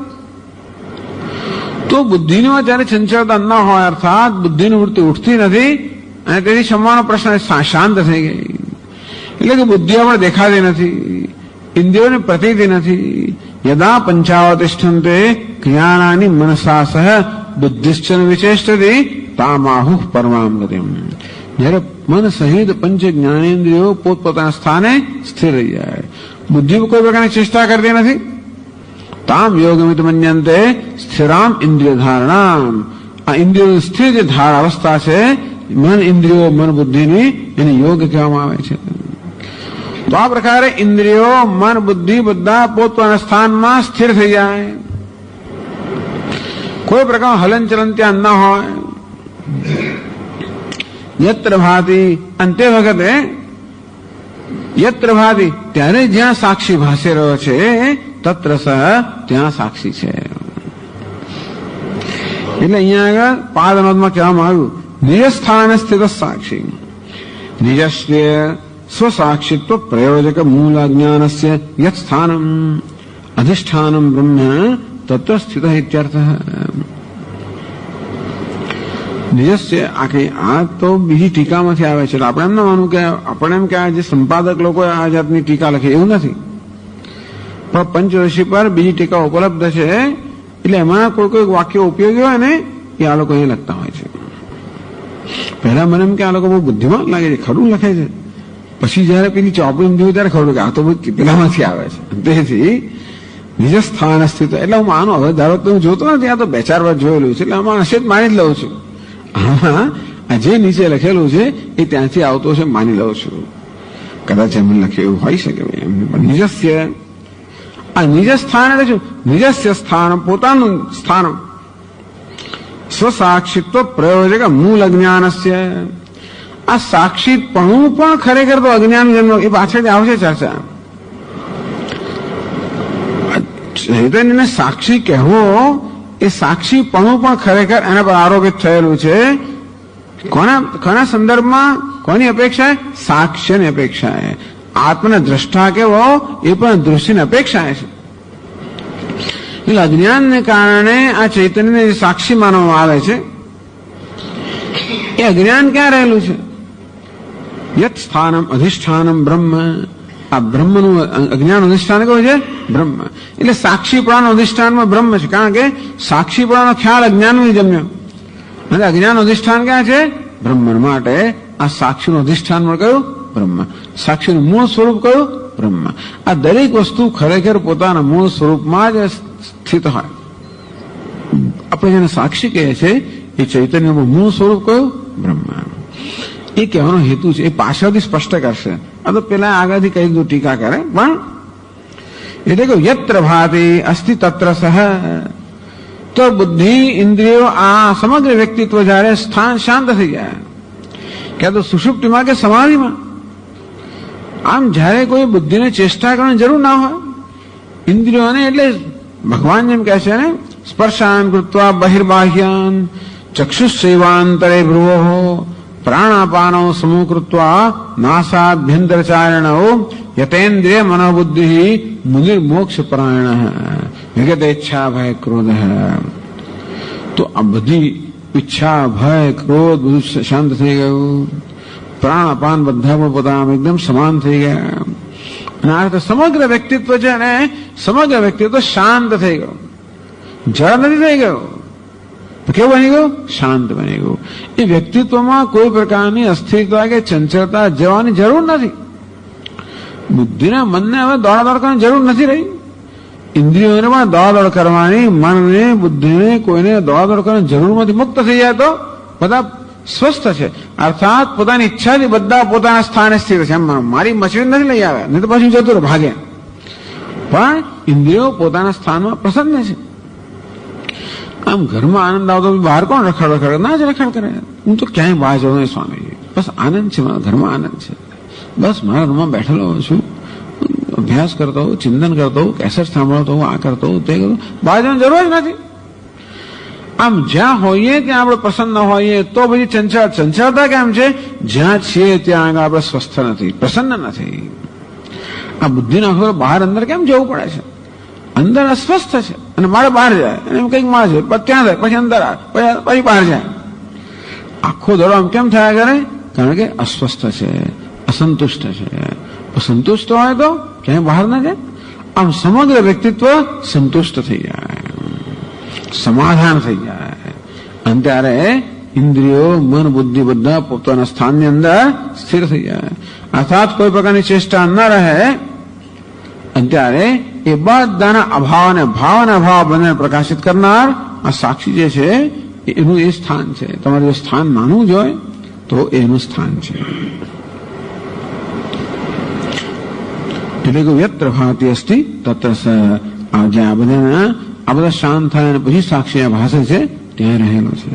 તો બુદ્ધિનો જયારે ચંચળતા ન હોય અર્થાત બુદ્ધિની વૃત્તિ ઉઠતી નથી અને તેથી શમવાનો પ્રશ્ન શાંત થઈ ગઈ. એટલે કે બુદ્ધિ આપણે દેખાતી નથી, ઇન્દ્રિયોની પ્રતીતિ નથી. યદા પંચાવતિષ્ઠન્તે ક્રિયાણાની મનસા સહ બુદ્ધિશ્ચન વિશેષતી તામાહુ પરમામ ગતિમ. જયારે મન સહિત પંચ જ્ઞાનેન્દ્રિયો પોતપોતાના સ્થાને સ્થિર રહી જાય, બુદ્ધિ કોઈ પ્રકારની ચેષ્ટા કરતી નથી. તામ યોગમિત મન્યંતે સ્થિરામ ઇન્દ્રિય ધારણામ, આ ઇન્દ્રિયો સ્થિર જે ધાર અવસ્થા છે, મન ઇન્દ્રિયો મન બુદ્ધિની, એને યોગ કહેવામાં આવે છે. તો આ પ્રકારે ઇન્દ્રિયો મન બુદ્ધિ બધા પોતપોતાના સ્થાનમાં સ્થિર થઈ જાય, કોઈ પ્રકાર હલનચલન ત્યાં ન હોય. યત્ર ભાતિ, અંતે વખતે યત્ર ભાતિ ત્યારે જ્યાં સાક્ષી ભાસી રહ્યો છે, તત્ર સહ ત્યાં સાક્ષી છે. એટલે અહીંયા આગળ પાદનોદમાં કહેવામાં આવ્યું નિજ સ્થાન સ્થિત સાક્ષી, નિજસ્ય સ્વસાક્ષિત્વ પ્રયોજક મૂળ જ્ઞાનસ્ય યત સ્થાનમ અધિષ્ઠાનમ બ્રહ્મ તત્ર સ્થિત ઇત્યર્થ. નિજસ્ય આખી આ તો બીજી ટીકામાંથી આવે છે. આપણે એમ ના માનવું કે આપણે એમ કે આ જે સંપાદક લોકો આ જાતની ટીકા લખે એવું નથી, પણ પંચરશી પર બીજી ટીકા ઉપલબ્ધ છે. એટલે એમાં કોઈ વાક્યો ઉપયોગી હોય ને એ આ લોકો અહીં લખતા હોય છે. પહેલા મને એમ કે આ લોકો બહુ બુદ્ધિમાન લાગે છે, ખરું લખે છે. પછી જયારે પેલી ચોપડી જોયું ત્યારે ખબર કે આ તો પેલામાંથી આવે છે. તેથી નિજ સ્થાન સ્થિત, એટલે હું માનું હવે ધારો તો હું જોતો નથી, આ તો બે ચાર વાર જોયેલું છે એટલે આમાં હશે જ માની જ લઉં છું. આમાં આ જે નીચે લખેલું છે એ ત્યાંથી આવતો છે માની લઉં છું. કદાચ એમ લખ્યું એવું હોઈ શકે નિજસ્ય. આ નિજ સ્થાન એટલે શું? નિજસ્ય સ્થાન, પોતાનું સ્થાન. સ્વસાક્ષિત્વ પ્રયોજક મૂળ અજ્ઞાનસ્ય. આ સાક્ષીપણું પણ ખરેખર તો અજ્ઞાન જન્મ, એ પાછળ આવશે ચર્ચા. ચૈતન્યને સાક્ષી કહેવો એ સાક્ષીપણું પણ ખરેખર એના પર આરોપિત થયેલું છે. કોના સંદર્ભમાં, કોની અપેક્ષા? સાક્ષ્યની અપેક્ષા. આત્મને દ્રષ્ટા કેવો એ પણ દૃષ્ટિની અપેક્ષા છે. એટલે અજ્ઞાનને કારણે આ ચૈતન્યને સાક્ષી માનવામાં આવે છે. એ અજ્ઞાન ક્યાં રહેલું છે? યત સ્થાનમ અધિષ્ઠાનમ બ્રહ્મ. આ બ્રહ્મનું અજ્ઞાન અધિષ્ઠાન કયું છે? બ્રહ્મ. એટલે સાક્ષીપણાનું અધિષ્ઠાનમાં બ્રહ્મ છે. કારણ કે સાક્ષીપણાનો ખ્યાલ અજ્ઞાનમાં જન્મ્યો અને અજ્ઞાન અધિષ્ઠાન ક્યાં છે? બ્રહ્મ. માટે આ સાક્ષીનું અધિષ્ઠાન કયું? બ્રહ્મ. સાક્ષીનું મૂળ સ્વરૂપ કયું? બ્રહ્મ. આ દરેક વસ્તુ ખરેખર પોતાના મૂળ સ્વરૂપમાં જ સ્થિત હોય. આપણે જેને સાક્ષી કહે છે એ ચૈતન્યનું મૂળ સ્વરૂપ કયું? બ્રહ્મ. એ કહેવાનો હેતુ છે. એ પાછળથી સ્પષ્ટ કરશે. આ તો પેલા આગળથી કઈ દીધું, ટીકા કરે. પણ એટલે કે યત્ર ભાતિ અસ્તિ તત્ર સહ. તો બુદ્ધિ, ઇન્દ્રિયો, આ સમગ્ર વ્યક્તિત્વ જયારે સ્થાન શાંત થઈ જાય, ક્યાં તો સુષુપ્તિમાં કે સમાધિમાં, આમ જયારે કોઈ બુદ્ધિને ચેષ્ટા કરવાની જરૂર ના હોય, ઇન્દ્રિયોને એટલે ભગવાન જેમ કહે છે ને, સ્પર્શાન કૃત્વા બહિર્બાહ્યાન ચક્ષુષૈવાંતરે ભ્રુવો પ્રાણાપાનો સમૂહ કૃત્વા નાસાભ્યંતરચારિણો યતેન્દ્રિય મનોબુદ્ધિ મુનિર્મોક્ષ પરાયણ વિગત ઈચ્છા ભય ક્રોધ. તો આ બધી ઈચ્છા, ભય, ક્રોધ બધું શાંત થઈ ગયું. પ્રાણાપાન બધા પોતાના એકદમ સમાન થઈ ગયા. અને આ રીતે સમગ્ર વ્યક્તિત્વ છે ને, સમગ્ર વ્યક્તિત્વ શાંત થઈ ગયું. જળ નથી થઈ ગયું. કેવું બની ગયું? શાંત બની ગયું. એ વ્યક્તિત્વમાં કોઈ પ્રકારની અસ્થિરતા કે ચંચળતા જવાની જરૂર નથી. બુદ્ધિના મનને હવે દોડાદોડ કરવાની જરૂર નથી રહી. ઇન્દ્રિયોને પણ દોડાદોડ કરવાની, મનને, બુદ્ધિને કોઈને દોડાદોડ કરવાની જરૂરમાંથી મુક્ત થઈ જાય તો બધા સ્વસ્થ છે. અર્થાત પોતાની ઈચ્છાથી બધા પોતાના સ્થાને સ્થિર છે. એમ મારી મશીન નથી લઈ આવ્યા, નહીં તો પછી જતું ભાગે. પણ ઇન્દ્રિયો પોતાના સ્થાનમાં પ્રસન્ન છે. આમ ઘરમાં આનંદ આવતો બહાર કોણ રખડ ના જ રખડ કરે. હું તો ક્યાંય બહાર જતો નહીં સ્વામીજી, બસ આનંદ છે, મારા ઘરમાં આનંદ છે. બસ મારા રૂમમાં બેઠેલો છું, અભ્યાસ કરતો હોઉં, ચિંતન કરતો હોઉં, કેસેટ સાંભળતો હોઉં, આ કરતો હોઉં, તે કરતો, બહાર જવાની જરૂર જ નથી. આમ જ્યાં હોઈએ ત્યાં આપણે પ્રસન્ન હોઈએ તો પછી ચંચળતા કેમ છે? જ્યાં છીએ ત્યાં આગળ આપણે સ્વસ્થ નથી, પ્રસન્ન નથી. આ બુદ્ધિના આંખો બહાર અંદર કેમ જવું પડે છે? અંદર અસ્વસ્થ છે અને મારે બહાર જાય, અને એમ કંઈક મારે છે, ત્યાં જાય, પછી અંદર આવે, પછી બહાર જાય. આખો દડો આમ કેમ થયા કરે? કારણ કે અસ્વસ્થ છે, અસંતુષ્ટ છે. સંતુષ્ટ હોય તો ક્યાંય બહાર ના જાય. આમ સમગ્ર વ્યક્તિત્વ સંતુષ્ટ થઈ જાય, સમાધાન થઈ જાય. અને ત્યારે ઇન્દ્રિયો, મન, બુદ્ધિ બધા પોતાના સ્થાનની અંદર સ્થિર થઈ જાય. અર્થાત કોઈ પ્રકારની ચેષ્ટા ન રહે. અને ત્યારે એ બધાના અભાવ અને ભાવ અને અભાવ બંને પ્રકાશિત કરનાર આ સાક્ષી જે છે એનું એ સ્થાન છે. તમારું જો સ્થાન નાનું જ હોય તો એનું સ્થાન છે. એટલે કે યત્ર ભાતિ અસ્તિ તત્ર સ. આ બધા શાંત થાય અને પછી સાક્ષી આ ભાષે છે ત્યાં રહેલો છે.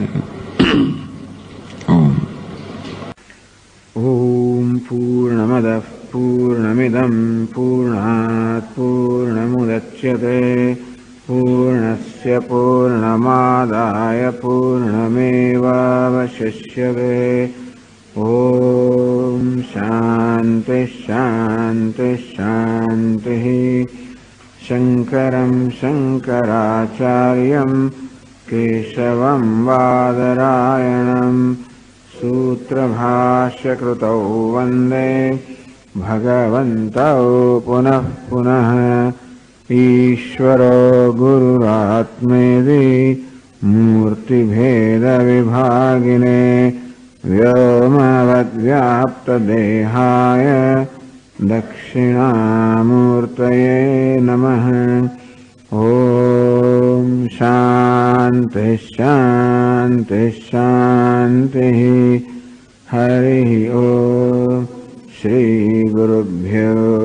ઓમ પૂર્ણમદ પૂર્ણમિદં પૂર્ણાત પૂર્ણમુદચ્યતે પૂર્ણસ્ય પૂર્ણમાદાય પૂર્ણમેવાવશિષ્યતે. ઓમ શાંતિ શાંતિ શાંતિ. શંકરં શંકરાચાર્યં કેશવં બાદરાયણં સૂત્રભાષ્યકૃતૌ વંદે ભગવन्तौ પુનઃ પુનઃ. ઈશ્વરો ગુરુરાત્મેતિ મૂર્તિભેદવિભાગિને વ્યોમવદ્વ્યાપ્તદેહાય દક્ષિણામૂર્તયે નમઃ. ઓમ શાંતિ શાંતિ शान्तिः शान्तिः। हरिः ओम्। श्रीगुरुभ्यो